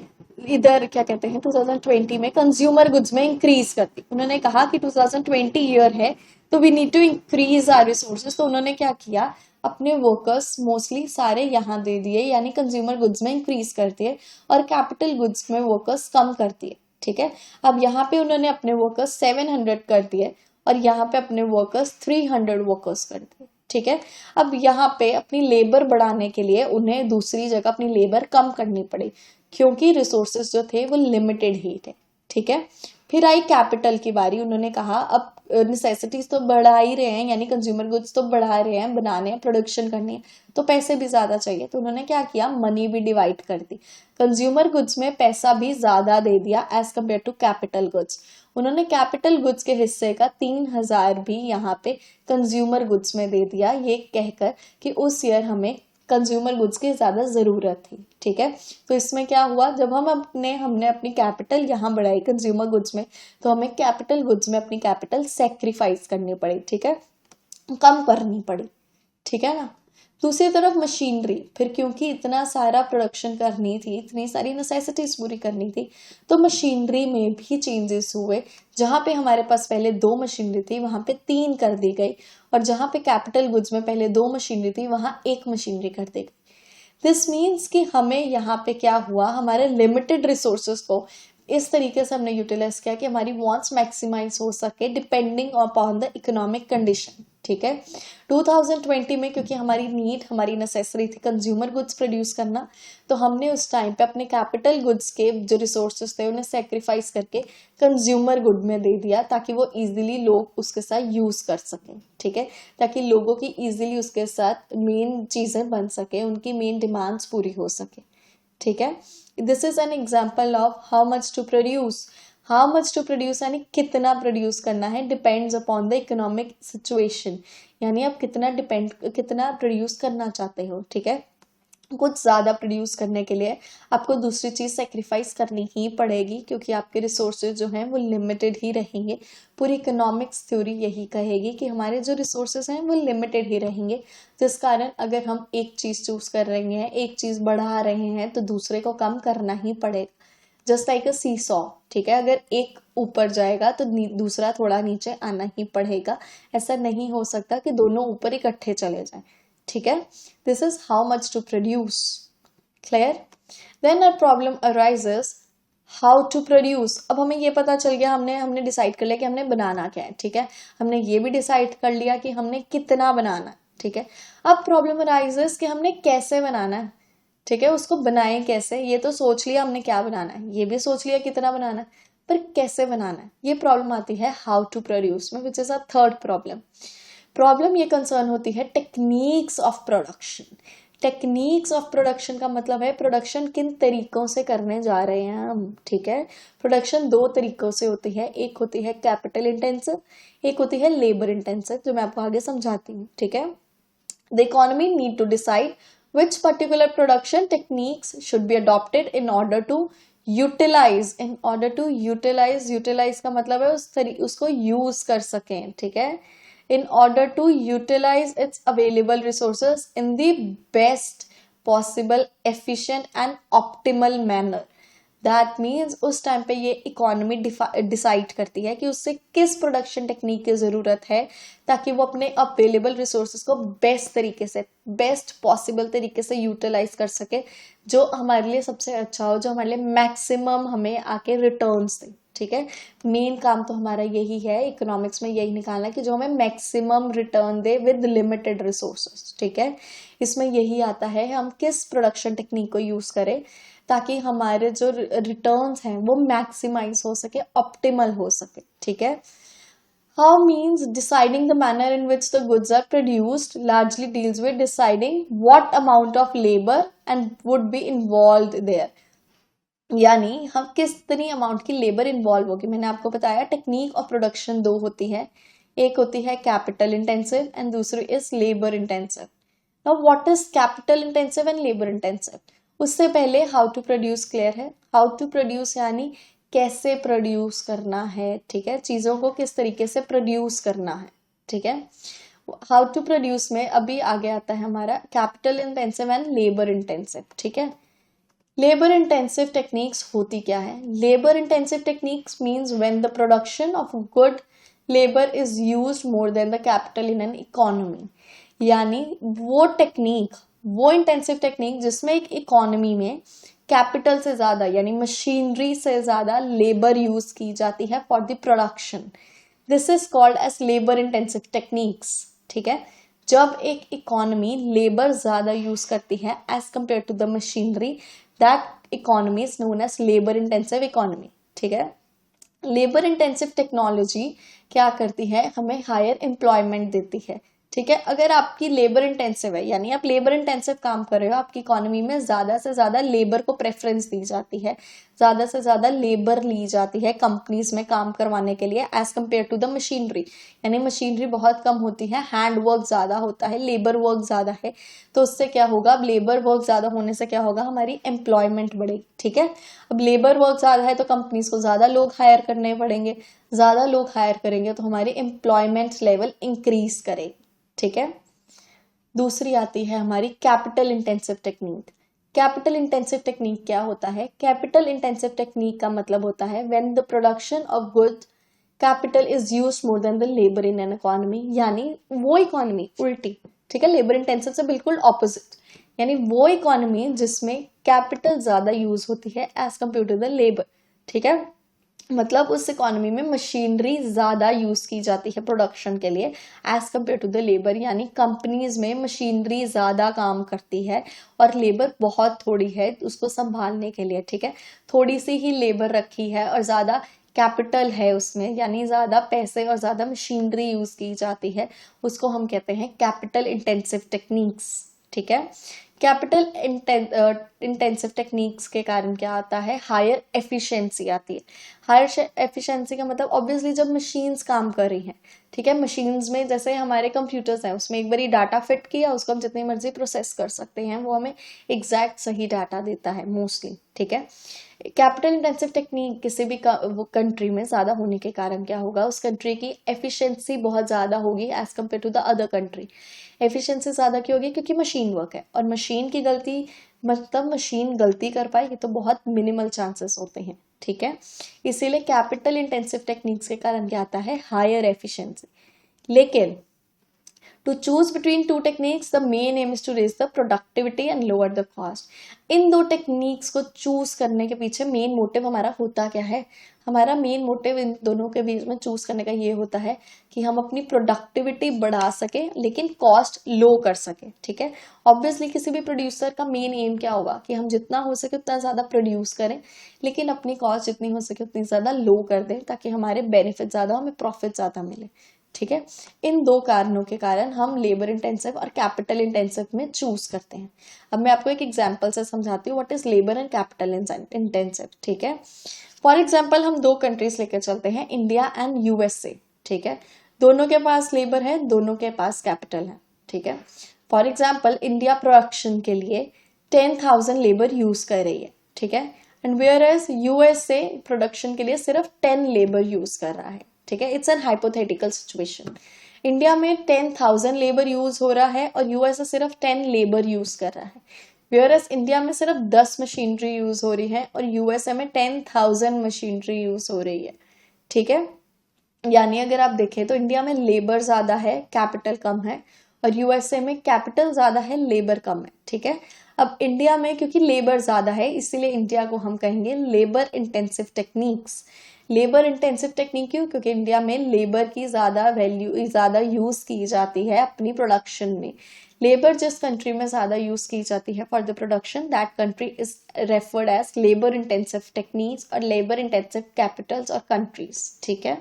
इधर क्या कहते हैं 2020 में कंज्यूमर गुड्स में इंक्रीज कर दी। उन्होंने कहा कि 2020 ईयर है तो we need to increase our resources. तो उन्होंने क्या किया, अपने वर्कर्स मोस्टली सारे यहाँ दे दिए, यानी कंज्यूमर गुड्स में इंक्रीज कर दिए और कैपिटल गुड्स में वर्कर्स कम कर दिए, ठीक है। अब यहाँ पे उन्होंने अपने वर्कर्स 700 कर दिए और यहाँ पे अपने वर्कर्स 300 वर्कर्स कर दिए, ठीक है। अब यहाँ पे अपनी लेबर बढ़ाने के लिए उन्हें दूसरी जगह अपनी लेबर कम करनी पड़ी, क्योंकि रिसोर्सेज जो थे वो लिमिटेड ही थे, ठीक है। फिर आई कैपिटल की बारी। उन्होंने कहा अब नेसेसिटीज तो बढ़ा ही रहे हैं, यानी कंज्यूमर गुड्स तो बढ़ा रहे हैं, बनाने हैं, प्रोडक्शन करनी है, तो पैसे भी ज्यादा चाहिए। तो उन्होंने क्या किया, मनी भी डिवाइड कर दी, कंज्यूमर गुड्स में पैसा भी ज्यादा दे दिया as compare to capital goods. उन्होंने कैपिटल गुड्स के हिस्से का 3000 भी यहाँ पे कंज्यूमर गुड्स में दे दिया, ये कहकर कि उस ईयर हमें कंज्यूमर गुड्स की ज्यादा जरूरत थी, ठीक है। तो इसमें क्या हुआ, जब हमने अपनी कैपिटल यहाँ बढ़ाई कंज्यूमर गुड्स में, तो हमें कैपिटल गुड्स में अपनी कैपिटल सेक्रीफाइस करनी पड़ी, ठीक है, कम करनी पड़ी, ठीक है ना। दूसरी तरफ मशीनरी, फिर क्योंकि इतना सारा प्रोडक्शन करनी थी, इतनी सारी नेसेसिटीज पूरी करनी थी, तो मशीनरी में भी चेंजेस हुए। जहां पे हमारे पास पहले 2 मशीनरी थी वहां पे 3 कर दी गई, और जहां पे कैपिटल गुड्स में पहले 2 मशीनरी थी वहां 1 मशीनरी कर दी गई। दिस मीन्स कि हमें यहाँ पे क्या हुआ, हमारे लिमिटेड रिसोर्सेज को इस तरीके से हमने यूटिलाइज किया कि हमारी वांट्स मैक्सिमाइज हो सके depending upon the economic condition, ठीक है। 2020 में क्योंकि हमारी नीड, हमारी नेसेसरी थी कंज्यूमर गुड्स प्रोड्यूस करना, तो हमने उस टाइम पे अपने कैपिटल गुड्स के जो रिसोर्सेज थे उन्हें सेक्रीफाइस करके कंज्यूमर गुड में दे दिया, ताकि वो इजीली लोग उसके साथ यूज कर सकें, ठीक है, ताकि लोगों की इजीली उसके साथ मेन चीजें बन सके, उनकी मेन डिमांड्स पूरी हो सके, ठीक है। This is an example of how much to produce. How much to produce यानी कितना प्रोड्यूस करना है, depends upon the economic situation, यानी आप कितना प्रोड्यूस करना चाहते हो, ठीक है। कुछ ज्यादा प्रोड्यूस करने के लिए आपको दूसरी चीज सेक्रीफाइस करनी ही पड़ेगी, क्योंकि आपके रिसोर्सेज जो हैं वो लिमिटेड ही रहेंगे। पूरी इकोनॉमिक्स थ्योरी यही कहेगी कि हमारे जो रिसोर्सेज हैं वो लिमिटेड ही रहेंगे, जिस कारण अगर हम एक चीज चूज कर रहे हैं, एक चीज बढ़ा रहे हैं, तो दूसरे को कम करना ही पड़ेगा। जस्ट लाइक अ सीसॉ, ठीक है, अगर एक ऊपर जाएगा तो दूसरा थोड़ा नीचे आना ही पड़ेगा। ऐसा नहीं हो सकता कि दोनों ऊपर इकट्ठे चले जाएं, ठीक है। This is how much to produce, clear. Then a problem arises how to produce. अब हमें ये पता चल गया, हमने डिसाइड कर लिया कि हमने बनाना क्या है, ठीक है। हमने ये भी डिसाइड कर लिया कि हमने कितना बनाना है, ठीक है। अब प्रॉब्लम अराइजेस कि हमने कैसे बनाना है, ठीक है, उसको बनाएं कैसे। ये तो सोच लिया हमने क्या बनाना है, ये भी सोच लिया कितना बनाना है, पर कैसे बनाना है, ये प्रॉब्लम आती है हाउ टू प्रोड्यूस में, which is a third problem. ये कंसर्न होती है techniques of production. Techniques of production का मतलब है प्रोडक्शन किन तरीकों से करने जा रहे हैं हम, ठीक है। प्रोडक्शन 2 तरीकों से होती है, एक होती है कैपिटल इंटेंसिव, एक होती है लेबर इंटेंसिव, जो मैं आपको आगे समझाती हूँ, ठीक है। The economy need to decide which particular production techniques should be adopted in order to utilize का मतलब है उसको यूज कर सकें, ठीक है, in order to utilize its available resources in the best possible efficient and optimal manner। That means उस time पे ये इकोनॉमी डिसाइड करती है कि उससे किस प्रोडक्शन टेक्निक की जरूरत है, ताकि वो अपने अवेलेबल रिसोर्सेज को बेस्ट तरीके से, बेस्ट पॉसिबल तरीके से यूटिलाइज कर सके, जो हमारे लिए सबसे अच्छा हो, जो हमारे लिए मैक्सिमम हमें आके रिटर्न्स दे, ठीक है। मेन काम तो हमारा यही है इकोनॉमिक्स में, यही निकालना कि जो हमें maximum return they with limited resources, ठीक है। इसमें यही आता है हम किस प्रोडक्शन टेक्निक को यूज करें ताकि हमारे जो रिटर्न्स हैं वो मैक्सिमाइज हो सके, ऑप्टिमल हो सके, ठीक है। How means deciding the manner in which the goods are produced largely deals with deciding what amount of labour and would be involved there. यानी हम कितनी अमाउंट की लेबर इन्वॉल्व होगी। मैंने आपको बताया टेक्निक और प्रोडक्शन दो होती है, एक होती है कैपिटल इंटेंसिव एंड दूसरी is labour intensive. Now what is capital intensive and labour intensive? उससे पहले हाउ टू प्रोड्यूस क्लियर है। हाउ टू प्रोड्यूस यानी कैसे प्रोड्यूस करना है, ठीक है, चीजों को किस तरीके से प्रोड्यूस करना है, ठीक है। हाउ टू प्रोड्यूस में अभी आगे आता है हमारा capital intensive and labour intensive, ठीक है। लेबर इंटेंसिव टेक्निक्स होती क्या है? Labour intensive techniques means when the production of good labour is used more than the capital in an economy. यानी वो टेक्निक, वो इंटेंसिव टेक्निक जिसमें एक इकोनॉमी में कैपिटल से ज्यादा यानी मशीनरी से ज्यादा लेबर यूज की जाती है for the production, this is called as labour intensive techniques, ठीक है। जब एक इकोनॉमी लेबर ज्यादा यूज करती है as compare to the machinery, that economy is known as labour intensive economy, ठीक है। लेबर इंटेंसिव टेक्नोलॉजी क्या करती है? हमें हायर एम्प्लॉयमेंट देती है, ठीक है। अगर आपकी लेबर इंटेंसिव है यानी आप लेबर इंटेंसिव काम कर रहे हो, आपकी इकोनॉमी में ज्यादा से ज्यादा लेबर को प्रेफरेंस दी जाती है, ज्यादा से ज्यादा लेबर ली जाती है कंपनीज में काम करवाने के लिए as compare to the machinery. यानी मशीनरी बहुत कम होती है, हैंड वर्क ज्यादा होता है, लेबर वर्क ज्यादा है। तो उससे क्या होगा? अब लेबर वर्क ज्यादा होने से क्या होगा? हमारी एम्प्लॉयमेंट बढ़ेगी, ठीक है। अब लेबर वर्क ज्यादा है तो कंपनीज को ज्यादा लोग हायर करने पड़ेंगे, ज्यादा लोग हायर करेंगे तो हमारी एम्प्लॉयमेंट लेवल इंक्रीज करेगी, ठीक है। दूसरी आती है हमारी capital intensive technique. Capital intensive technique क्या होता है? कैपिटल इंटेंसिव टेक्निक का मतलब होता है when the production of good capital is used more than the labour in an economy. यानी वो इकोनॉमी उल्टी, ठीक है, लेबर इंटेंसिव से बिल्कुल ऑपोजिट, यानी वो इकोनॉमी जिसमें कैपिटल ज्यादा यूज होती है as compare to the labour, ठीक है। मतलब उस इकोनॉमी में मशीनरी ज्यादा यूज की जाती है प्रोडक्शन के लिए as compare to the labour. यानी कंपनीज में मशीनरी ज्यादा काम करती है और लेबर बहुत थोड़ी है उसको संभालने के लिए, ठीक है। थोड़ी सी ही लेबर रखी है और ज्यादा कैपिटल है उसमें, यानी ज्यादा पैसे और ज्यादा मशीनरी यूज की जाती है, उसको हम कहते हैं कैपिटल इंटेंसिव टेक्निक्स, ठीक है। कैपिटल इंटेंसिव टेक्निक्स के कारण क्या आता है? हायर एफिशिएंसी आती है। हायर एफिशिएंसी का मतलब ऑब्वियसली जब मशीन्स काम कर रही हैं, ठीक है, मशीन्स में जैसे हमारे कंप्यूटर्स हैं, उसमें एक बारी डाटा फिट किया, उसको हम जितनी मर्जी प्रोसेस कर सकते हैं, वो हमें एग्जैक्ट सही डाटा देता है मोस्टली, ठीक है। कैपिटल इंटेंसिव टेक्निक किसी भी वो कंट्री में ज्यादा होने के कारण क्या होगा? उस कंट्री की एफिशिएंसी बहुत ज्यादा होगी as compare to the other country. Efficiency ज्यादा क्यों होगी? क्योंकि मशीन वर्क है और मशीन की गलती मतलब मशीन गलती कर पाए ये तो बहुत मिनिमल चांसेस होते हैं, ठीक है। इसीलिए कैपिटल इंटेंसिव टेक्निक्स के कारण क्या आता है? Higher efficiency. लेकिन to choose between two techniques, the main aim is to raise the productivity and lower the cost. इन दो टेक्निक्स को चूज करने के पीछे मेन मोटिव हमारा होता क्या है? हमारा मेन मोटिव इन दोनों के बीच में चूज करने का ये होता है कि हम अपनी प्रोडक्टिविटी बढ़ा सके लेकिन कॉस्ट लो कर सके, ठीक है। ऑब्वियसली किसी भी प्रोड्यूसर का मेन एम क्या होगा कि हम जितना हो सके उतना ज्यादा प्रोड्यूस करें लेकिन अपनी कॉस्ट जितनी हो सके उतनी ज्यादा लो कर दें ताकि हमारे बेनिफिट ज्यादा हो, हमें प्रॉफिट ज्यादा मिले, ठीक है। इन दो कारणों के कारण हम लेबर इंटेंसिव और कैपिटल इंटेंसिव में चूज करते हैं। अब मैं आपको एक एग्जांपल से समझाती हूँ what is labour and capital intensive, ठीक है। फॉर एग्जांपल हम दो कंट्रीज लेकर चलते हैं, इंडिया एंड यूएसए, ठीक है। दोनों के पास लेबर है, दोनों के पास कैपिटल है, ठीक है। फॉर एग्जाम्पल इंडिया प्रोडक्शन के लिए 10,000 लेबर यूज कर रही है, ठीक है, and whereas USA production के लिए सिर्फ 10 लेबर यूज कर रहा है, ठीक है। It's an hypothetical situation. India में 10,000 लेबर यूज हो रहा है और यूएस सिर्फ 10 लेबर यूज कर रहा है, वेयरएज इंडिया में सिर्फ 10 मशीनरी यूज हो रही है और यूएसए में 10,000 मशीनरी यूज हो रही है, ठीक है। यानी अगर आप देखें तो इंडिया में लेबर ज्यादा है, कैपिटल कम है, और यूएसए में कैपिटल ज्यादा है, लेबर कम है, ठीक है। अब इंडिया में क्योंकि लेबर ज्यादा है इसीलिए इंडिया को हम कहेंगे labour intensive techniques. Labour intensive technique क्यों? क्योंकि इंडिया में लेबर की ज्यादा यूज की जाती है अपनी प्रोडक्शन में। लेबर जिस कंट्री में ज्यादा यूज की जाती है for the production, that country is referred as labour intensive techniques और लेबर इंटेंसिव कैपिटल्स और कंट्रीज, ठीक है।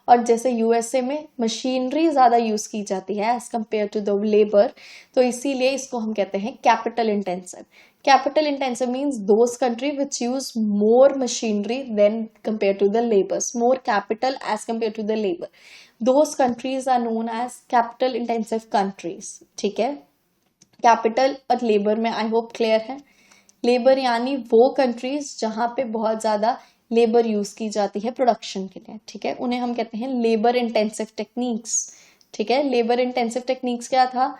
और जैसे यूएसए में मशीनरी ज्यादा यूज की जाती है as compare to the labour, तो इसीलिए इसको हम कहते हैं capital intensive. Capital intensive means those country which use more machinery than compared to the labors, more capital as compared to the labor. Those countries are known as capital intensive countries. ठीक है, capital और labour में I hope clear है. Labour यानी वो countries जहां पे बहुत ज्यादा लेबर यूज की जाती है प्रोडक्शन के लिए. ठीक है, उन्हें हम कहते हैं लेबर इंटेंसिव टेक्निक्स. ठीक है, लेबर इंटेंसिव टेक्निक्स क्या था?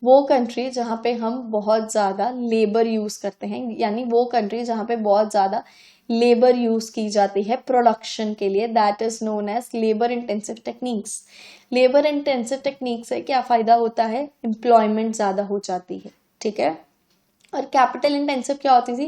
वो कंट्री जहां पे हम बहुत ज्यादा लेबर यूज करते हैं, यानी वो कंट्री जहां पे बहुत ज्यादा लेबर यूज की जाती है प्रोडक्शन के लिए, that is known as labour intensive techniques. Labour intensive technique से क्या फायदा होता है? एम्प्लॉयमेंट ज्यादा हो जाती है. ठीक है, और कैपिटल इंटेंसिव क्या होती थी?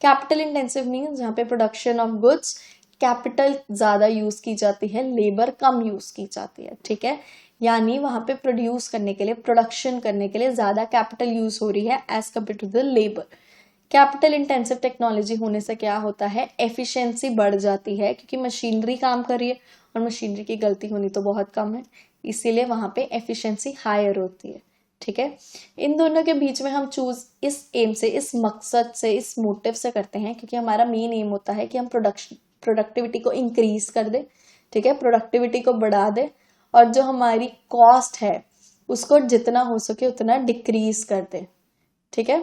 कैपिटल इंटेंसिव मीन्स जहाँ पे प्रोडक्शन ऑफ गुड्स कैपिटल ज्यादा यूज की जाती है, लेबर कम यूज की जाती है. ठीक है, यानी वहां पे प्रोड्यूस करने के लिए, प्रोडक्शन करने के लिए ज्यादा कैपिटल यूज हो रही है as compare to the labour. Capital intensive technology होने से क्या होता है? एफिशिएंसी बढ़ जाती है, क्योंकि मशीनरी काम कर रही है और मशीनरी की गलती होनी तो बहुत कम है, इसीलिए वहां पे एफिशिएंसी हायर होती है. ठीक है, इन दोनों के बीच में हम चूज इस एम से, इस मकसद से, इस मोटिव से करते हैं, क्योंकि हमारा मेन एम होता है कि हम प्रोडक्टिविटी को इंक्रीज कर दे. ठीक है, प्रोडक्टिविटी को बढ़ा दे, और जो हमारी कॉस्ट है उसको जितना हो सके उतना डिक्रीज कर दे. ठीक है,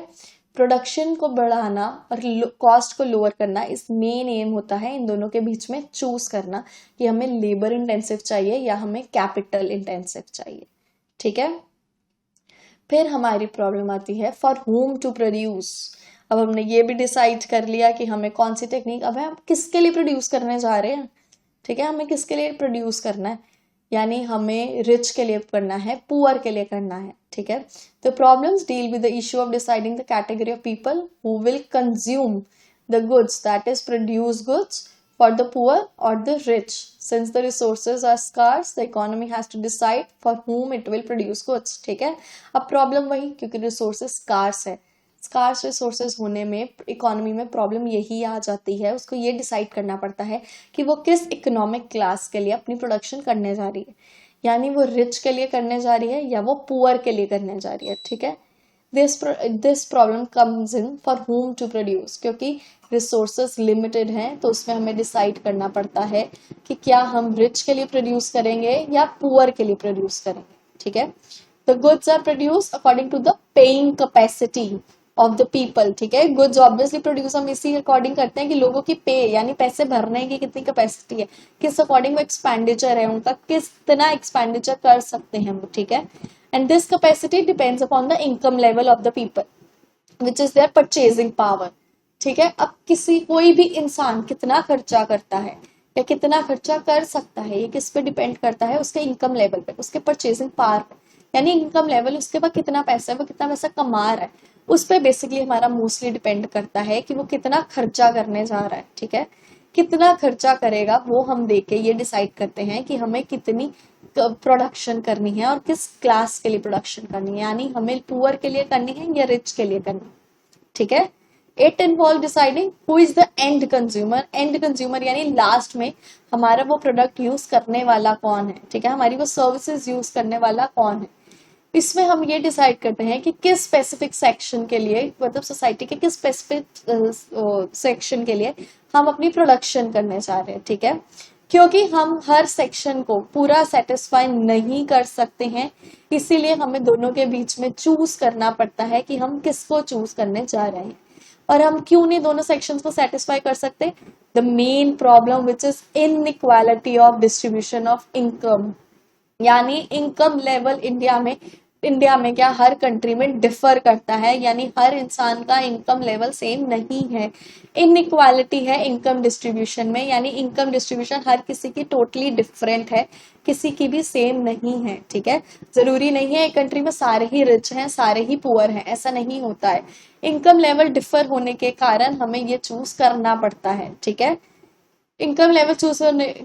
प्रोडक्शन को बढ़ाना और कॉस्ट को लोअर करना इस मेन एम होता है. इन दोनों के बीच में चूज करना कि हमें लेबर इंटेंसिव चाहिए या हमें कैपिटल इंटेंसिव चाहिए. ठीक है, फिर हमारी प्रॉब्लम आती है फॉर होम टू प्रोड्यूस. अब हमने ये भी डिसाइड कर लिया कि हमें कौन सी टेक्निक, अब हम किसके लिए प्रोड्यूस करने जा रहे हैं. ठीक है, हमें किसके लिए प्रोड्यूस करना है, यानी हमें रिच के लिए करना है, पुअर के लिए करना है. ठीक है, तो problems deal with the issue of deciding the category of people who will consume the goods, that is produce goods for the poor or the rich. Since the resources are scarce, the economy has to decide for whom it will produce goods. ठीक है, अब problem वही, क्योंकि resources scars है, scars resources होने में economy में problem यही आ जाती है, उसको ये डिसाइड करना पड़ता है कि वो किस इकोनॉमिक क्लास के लिए अपनी प्रोडक्शन करने जा रही है, यानी वो रिच के लिए करने जा रही है या वो पुअर के लिए करने जा रही है. ठीक है, this problem comes in for whom to produce, क्योंकि रिसोर्सेस लिमिटेड हैं, तो उसमें हमें डिसाइड करना पड़ता है कि क्या हम रिच के लिए प्रोड्यूस करेंगे या पुअर के लिए प्रोड्यूस करेंगे. ठीक है, the goods are produce according to the paying capacity of the people. ठीक है, गुड्स ऑब्वियसली प्रोड्यूस हम इसी अकॉर्डिंग करते हैं कि लोगों की पे यानी पैसे भरने की कितनी कैपेसिटी है, किस अकॉर्डिंग वो एक्सपेंडिचर है उनका, कितना एक्सपेंडिचर कर सकते हैं वो. ठीक है, and this capacity depends upon the income level of the people which is their purchasing power. ठीक है, अब कोई भी इंसान कितना खर्चा करता है या कितना खर्चा कर सकता है, ये किस पे डिपेंड करता है? उसके इनकम लेवल पे, उसके परचेजिंग पावर पे, यानी इनकम लेवल, उसके पास कितना पैसा है, वो कितना पैसा कमा रहा है, उस पर बेसिकली हमारा मोस्टली डिपेंड करता है कि वो कितना खर्चा करने जा रहा है. ठीक है, कितना खर्चा करेगा वो हम देख के ये डिसाइड करते हैं कि हमें कितनी प्रोडक्शन करनी है और किस क्लास के लिए प्रोडक्शन करनी है, यानी हमें पुअर के लिए करनी है या रिच के लिए करनी है. ठीक है, it involve deciding who is the end consumer. And consumer यानी लास्ट में हमारा वो प्रोडक्ट यूज करने वाला कौन है. ठीक है, हमारी वो सर्विसेज यूज करने वाला कौन है. इसमें हम ये डिसाइड करते हैं कि किस स्पेसिफिक सेक्शन के लिए, मतलब सोसाइटी के किस स्पेसिफिक सेक्शन के लिए हम अपनी प्रोडक्शन करने जा रहे हैं. ठीक है, क्योंकि हम हर सेक्शन को पूरा सेटिस्फाई नहीं कर सकते हैं, इसीलिए हमें दोनों के बीच में चूज करना पड़ता है कि हम किसको चूज करने जा रहे हैं. और हम क्यों नहीं दोनों सेक्शंस को सेटिस्फाई कर सकते? The main problem which is inequality of distribution of income, यानी इनकम लेवल इंडिया में क्या हर कंट्री में डिफर करता है, यानी हर इंसान का इनकम लेवल सेम नहीं है. इनइक्वालिटी है इनकम डिस्ट्रीब्यूशन में, यानी इनकम डिस्ट्रीब्यूशन हर किसी की टोटली डिफरेंट है, किसी की भी सेम नहीं है. ठीक है, जरूरी नहीं है एक कंट्री में सारे ही रिच हैं, सारे ही पुअर हैं, ऐसा नहीं होता है. इनकम लेवल डिफर होने के कारण हमें ये चूज करना पड़ता है. ठीक है, इनकम लेवल चूज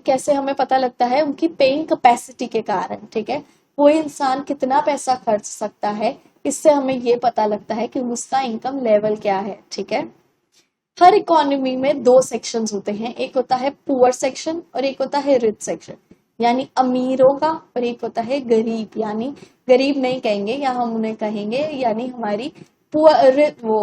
कैसे हमें पता लगता है? उनकी पेइंग कैपेसिटी के कारण. ठीक है, कोई इंसान कितना पैसा खर्च सकता है, इससे हमें ये पता लगता है कि उसका इनकम लेवल क्या है. ठीक है, हर इकोनॉमी में दो सेक्शंस होते हैं, एक होता है पुअर सेक्शन और एक होता है रिच सेक्शन, यानी अमीरों का, और एक होता है गरीब, यानी गरीब नहीं कहेंगे या हम उन्हें कहेंगे यानी हमारी पुअर वो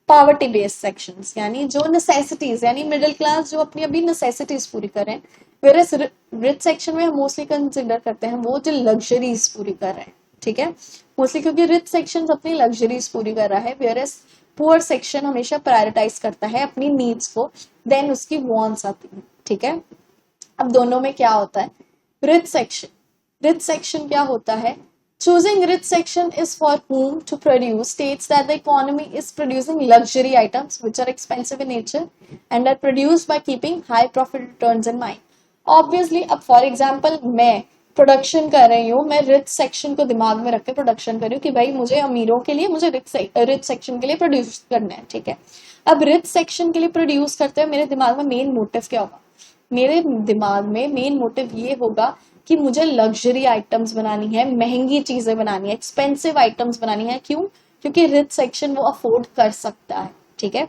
पॉवर्टी बेस्ड सेक्शंस, यानी जो नेसेसिटीज, यानी मिडिल क्लास जो अपनी अभी नेसेसिटीज पूरी कर रहे हैं, वेरस रिच सेक्शन में हम मोस्टली कंसिडर करते हैं वो जो लग्जरीज पूरी कर रहे हैं, ठीक है, मोस्टली क्योंकि रिच सेक्शन अपनी लग्जरीज पूरी कर रहा है, वेरस पुअर सेक्शन हमेशा प्रायोरिटाइज करता है अपनी नीड्स को, देन उसकी वांट्स आती है, ठीक है। अब दोनों में क्या होता है, रिच सेक्शन क्या होता है, choosing rich section is for whom to produce states that the economy is producing luxury items which are expensive in nature and are produced by keeping high profit returns in mind. Obviously, अब for example मैं production कर रही हूँ, मैं rich section को दिमाग में रख के प्रोडक्शन कर रही हूँ कि भाई मुझे अमीरों के लिए, मुझे रिच सेक्शन के लिए प्रोड्यूस करना है, ठीक है। अब रिच सेक्शन के लिए प्रोड्यूस करते हुए मेरे दिमाग में मेन मोटिव क्या होगा, मेरे दिमाग में मेन मोटिव ये होगा कि मुझे लग्जरी आइटम्स बनानी है, महंगी चीजें बनानी है, एक्सपेंसिव आइटम्स बनानी है। क्यों? क्योंकि रिच सेक्शन वो अफोर्ड कर सकता है, ठीक है।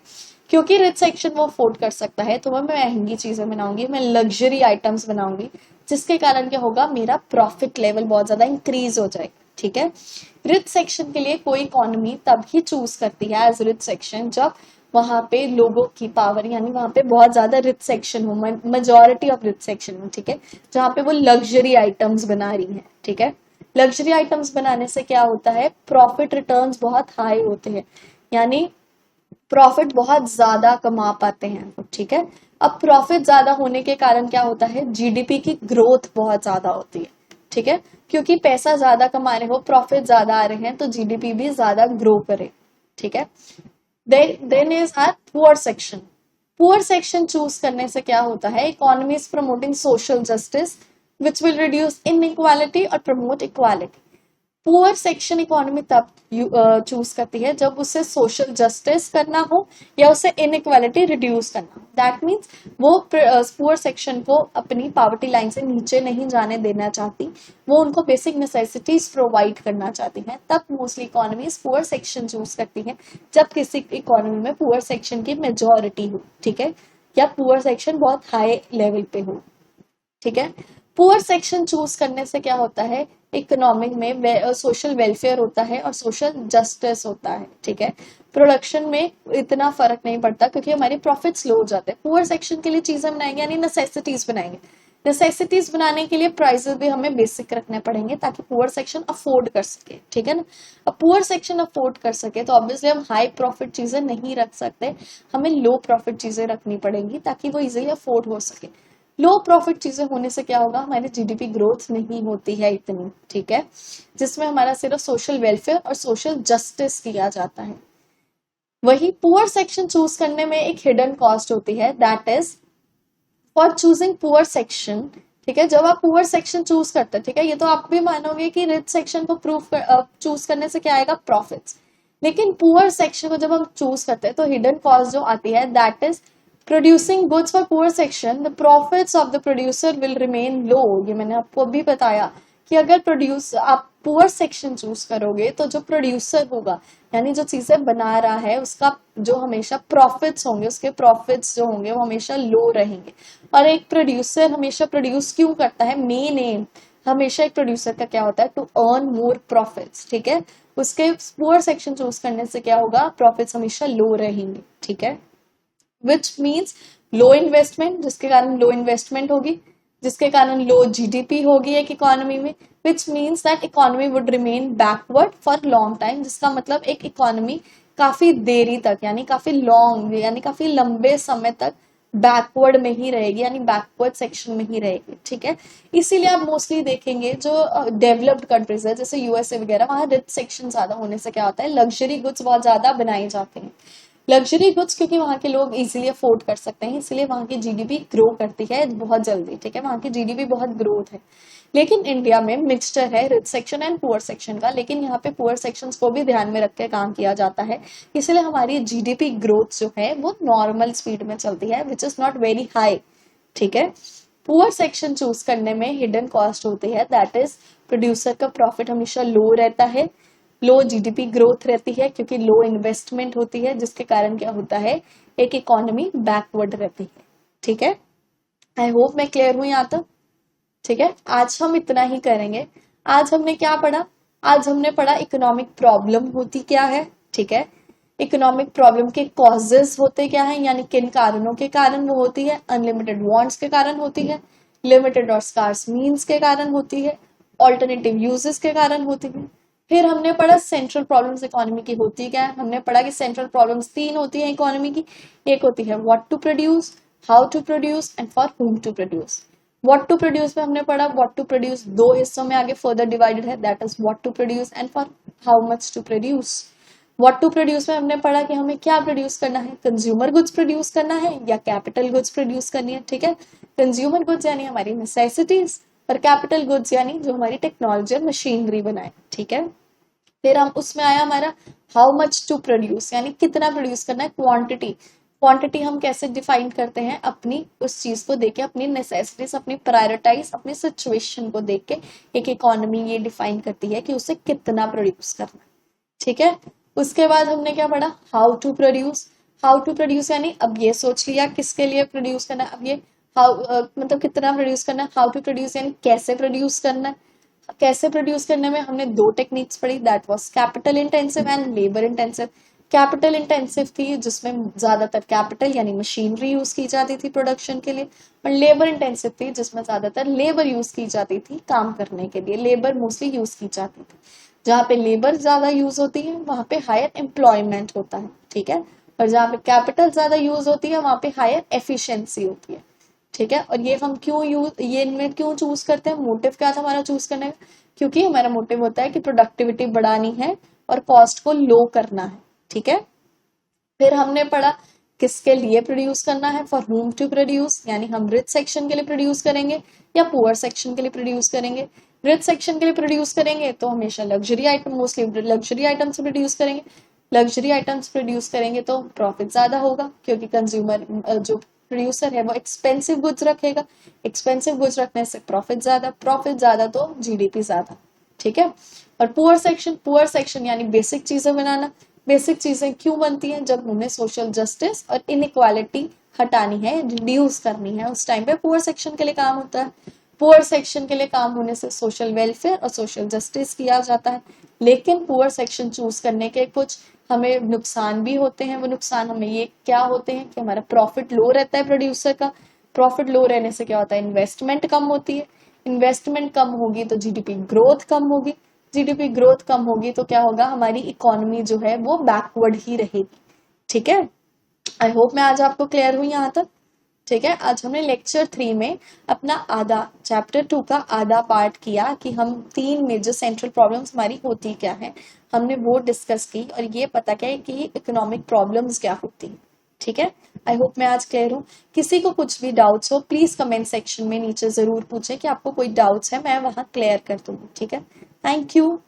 क्योंकि रिच सेक्शन वो अफोर्ड कर सकता है तो मैं महंगी चीजें बनाऊंगी, मैं लग्जरी आइटम्स बनाऊंगी, जिसके कारण क्या होगा, मेरा प्रॉफिट लेवल बहुत ज्यादा इंक्रीज हो जाएगा, ठीक है। रिच सेक्शन के लिए कोई इकोनॉमी तभी चूज करती है एज रिच सेक्शन जब वहां पे लोगों की पावर, यानी वहां पे बहुत ज्यादा रिच सेक्शन हो, मेजोरिटी ऑफ रिच सेक्शन हो, ठीक है, जहाँ पे वो लग्जरी आइटम्स बना रही है, ठीक है। लग्जरी आइटम्स बनाने से क्या होता है, प्रॉफिट रिटर्न्स बहुत हाई होते हैं, यानी प्रॉफिट बहुत ज्यादा कमा पाते हैं, ठीक है। अब प्रॉफिट ज्यादा होने के कारण क्या होता है, जीडीपी की ग्रोथ बहुत ज्यादा होती है, ठीक है, क्योंकि पैसा ज्यादा कमा रहे हो, प्रॉफिट ज्यादा आ रहे हैं तो जीडीपी भी ज्यादा ग्रो करे, ठीक है। Then is our poor section. Poor section choose करने से क्या होता है, economy is promoting social justice which will reduce inequality और promote equality. Poor section economy तब चूज करती है जब उसे सोशल जस्टिस करना हो या उसे इनइक्वालिटी रिड्यूस करना हो। दैट मीन्स वो पुअर सेक्शन को अपनी पॉवर्टी लाइन से नीचे नहीं जाने देना चाहती, वो उनको बेसिक नेसेसिटीज प्रोवाइड करना चाहती हैं। तब mostly economies poor section choose करती हैं जब किसी इकोनॉमी में पुअर सेक्शन की मेजोरिटी हो, ठीक है, या पुअर सेक्शन बहुत हाई लेवल पे हो, ठीक है। पुअर सेक्शन चूज करने से क्या होता है, इकोनॉमिक में सोशल वेलफेयर होता है और सोशल जस्टिस होता है, ठीक है। प्रोडक्शन में इतना फर्क नहीं पड़ता क्योंकि हमारे प्रॉफिट स्लो हो जाते हैं। पुअर सेक्शन के लिए चीजें बनाएंगे, यानी नेसेसिटीज बनाएंगे, नेसेसिटीज बनाने के लिए प्राइसेस भी हमें बेसिक रखने पड़ेंगे ताकि पुअर सेक्शन अफोर्ड कर सके, ठीक है ना। अब पुअर सेक्शन अफोर्ड कर सके तो ऑब्वियसली हम हाई प्रॉफिट चीजें नहीं रख सकते, हमें लो प्रॉफिट चीजें रखनी पड़ेंगी ताकि वो इजिली अफोर्ड हो सके। लो प्रॉफिट चीजें होने से क्या होगा, हमारी जीडीपी ग्रोथ नहीं होती है इतनी, ठीक है, जिसमें हमारा सिर्फ सोशल वेलफेयर और सोशल जस्टिस किया जाता है। वही पुअर सेक्शन चूज करने में एक हिडन कॉस्ट होती है, that is for choosing poor section, ठीक है। जब आप पुअर सेक्शन चूज करते हैं, ठीक है, ये तो आप भी मानोगे कि रिच सेक्शन को चूज करने से क्या आएगा, प्रॉफिट्स, लेकिन पुअर सेक्शन को जब हम चूज करते हैं तो हिडन कॉस्ट जो आती है, that is producing goods for poor section, the profits of the producer will remain low। ये मैंने आपको अभी बताया कि अगर आप पुअर सेक्शन चूज करोगे तो जो प्रोड्यूसर होगा, यानी जो चीजें बना रहा है, उसका जो हमेशा प्रॉफिट्स होंगे, उसके प्रॉफिट्स जो होंगे वो हमेशा लो रहेंगे। और एक प्रोड्यूसर हमेशा प्रोड्यूस क्यों करता है, मेन एम हमेशा एक प्रोड्यूसर का क्या होता है, टू अर्न मोर प्रॉफिट्स, ठीक है। उसके पुअर सेक्शन चूज करने से क्या होगा, प्रॉफिट्स हमेशा लो रहेंगे, ठीक है। विच मीन्स लो इन्वेस्टमेंट, जिसके कारण लो इन्वेस्टमेंट होगी, जिसके कारण लो जीडीपी होगी एक इकोनॉमी में, which means that economy would remain backward for long time, जिसका मतलब एक इकोनॉमी काफी देरी तक, यानी काफी लॉन्ग, यानी काफी लंबे समय तक बैकवर्ड में ही रहेगी, यानी बैकवर्ड सेक्शन में ही रहेगी, ठीक है। इसीलिए आप मोस्टली देखेंगे जो डेवलप्ड कंट्रीज है जैसे यूएसए वगैरह, वहां रिच सेक्शन ज्यादा होने से क्या होता है, लग्जरी गुड्स बहुत ज्यादा बनाए जाते हैं। लग्जरी गुड्स क्योंकि वहां के लोग इजीली अफोर्ड कर सकते हैं, इसलिए वहां की जीडीपी ग्रो करती है बहुत जल्दी, ठीक है, वहां की जीडीपी बहुत ग्रोथ है। लेकिन इंडिया में मिक्सचर है rich section and poor section का, लेकिन यहाँ पे पुअर सेक्शंस को भी ध्यान में रख के काम किया जाता है, इसलिए हमारी जीडीपी ग्रोथ जो है वो नॉर्मल स्पीड में चलती है, which is not very high, ठीक है। पुअर सेक्शन चूज करने में हिडन कॉस्ट होती है, दैट इज प्रोड्यूसर का प्रॉफिट हमेशा लो रहता है, लो जीडीपी ग्रोथ रहती है क्योंकि लो इन्वेस्टमेंट होती है, जिसके कारण क्या होता है, एक इकोनॉमी बैकवर्ड रहती है, ठीक है। आई होप मैं क्लियर हूं यहाँ तक, ठीक है। आज हम इतना ही करेंगे। आज हमने क्या पढ़ा, आज हमने पढ़ा इकोनॉमिक प्रॉब्लम होती क्या है, ठीक है, इकोनॉमिक प्रॉब्लम के कॉजेज होते क्या हैं, यानी किन कारणों के कारण वो होती है। अनलिमिटेड वांट्स के कारण होती है, लिमिटेड और स्कार्स मीन्स के कारण होती है, ऑल्टरनेटिव यूजेस के कारण होती है। फिर हमने पढ़ा सेंट्रल प्रॉब्लम्स इकोनॉमी की होती क्या है। हमने पढ़ा कि सेंट्रल प्रॉब्लम्स तीन होती है इकोनॉमी की। एक होती है what to produce, how to produce and for whom to produce. What to produce में हमने पढ़ा व्हाट टू प्रोड्यूस दो हिस्सों में आगे फर्दर डिवाइडेड है, that is what to produce and for how much to produce. What to produce में हमने पढ़ा कि हमें क्या प्रोड्यूस करना है, कंज्यूमर गुड्स प्रोड्यूस करना है या कैपिटल गुड्स प्रोड्यूस करनी है। ठीक है, कंज्यूमर गुड्स यानी हमारी नेसेसिटीज और कैपिटल गुड्स यानी जो हमारी टेक्नोलॉजी और मशीनरी बनाए। ठीक है, फिर हम उसमें आया हमारा हाउ मच टू प्रोड्यूस, यानी कितना प्रोड्यूस करना है, क्वांटिटी। क्वांटिटी हम कैसे डिफाइन करते हैं, अपनी उस चीज को देख के, अपनी नेसेसिटीज, अपनी प्रायोरिटाइज, अपनी सिचुएशन को देख के एक इकोनॉमी ये डिफाइन करती है कि उसे कितना प्रोड्यूस करना है। ठीक है, उसके बाद हमने क्या पढ़ा, how to produce. How to produce यानी अब ये सोच लिया किसके लिए प्रोड्यूस करना है, अब ये हाउ मतलब कितना प्रोड्यूस करना है। हाउ टू प्रोड्यूस यानी कैसे प्रोड्यूस करना है। कैसे प्रोड्यूस करने में हमने दो टेक्निक्स पढ़ी, that was capital intensive and labour intensive. Capital intensive थी जिसमें ज्यादातर कैपिटल यानी मशीनरी यूज की जाती थी प्रोडक्शन के लिए, और लेबर इंटेंसिव थी जिसमें ज्यादातर लेबर यूज की जाती थी काम करने के लिए, लेबर मोस्टली यूज की जाती थी। जहाँ पे लेबर ज्यादा यूज होती है वहां पे हायर एम्प्लॉयमेंट होता है। ठीक है, और जहाँ पे कैपिटल ज्यादा यूज होती है वहां पे हायर एफिशिएंसी होती है। ठीक है, और ये हम क्यों यूज ये इनमें क्यों चूज करते हैं, मोटिव क्या था हमारा चूज करने का, क्योंकि हमारा मोटिव होता है कि प्रोडक्टिविटी बढ़ानी है और कॉस्ट को लो करना है। ठीक है, फिर हमने पढ़ा किसके लिए प्रोड्यूस करना है, फॉर हुम टू प्रोड्यूस, यानी हम रिच सेक्शन के लिए प्रोड्यूस करेंगे या पुअर सेक्शन के लिए प्रोड्यूस करेंगे। रिच सेक्शन के लिए प्रोड्यूस करेंगे तो हमेशा luxury item, mostly luxury item से प्रोड्यूस करेंगे। लग्जरी आइटम्स प्रोड्यूस करेंगे तो प्रॉफिट ज्यादा होगा, क्योंकि कंज्यूमर जो प्रोड्यूसर है वो एक्सपेंसिव गुड्स रखेगा। एक्सपेंसिव गुड्स रखने से प्रॉफिट ज्यादा तो जीडीपी ज्यादा। ठीक है, और पुअर सेक्शन यानी बेसिक चीजें बनाना। बेसिक चीजें क्यों बनती हैं, जब हमें सोशल जस्टिस और इनइक्वालिटी हटानी है, रिड्यूस करनी है, उस टाइम पे पुअर सेक्शन के लिए काम होता है। पुअर सेक्शन के लिए काम होने से सोशल वेलफेयर और सोशल जस्टिस किया जाता है। लेकिन पुअर सेक्शन चूज करने के कुछ हमें नुकसान भी होते हैं। वो नुकसान हमें ये क्या होते हैं कि हमारा प्रॉफिट लो रहता है प्रोड्यूसर का। प्रॉफिट लो रहने से क्या होता है, इन्वेस्टमेंट कम होती है। इन्वेस्टमेंट कम होगी तो जीडीपी ग्रोथ कम होगी। जीडीपी ग्रोथ कम होगी तो क्या होगा, हमारी इकोनॉमी जो है वो बैकवर्ड ही रहेगी। ठीक है, आई होप मैं आज आपको क्लियर हुई यहाँ तक। ठीक है, आज हमने लेक्चर 3 में अपना आधा चैप्टर 2 का आधा पार्ट किया कि हम 3 मेजर सेंट्रल प्रॉब्लम्स हमारी होती क्या है, हमने वो डिस्कस की और ये पता क्या है कि इकोनॉमिक प्रॉब्लम्स क्या होती है। ठीक है, आई होप मैं आज क्लियर हूँ। किसी को कुछ भी डाउट्स हो प्लीज कमेंट सेक्शन में नीचे जरूर पूछें कि आपको कोई डाउट्स है, मैं वहां क्लियर कर दूंगी। ठीक है, थैंक यू।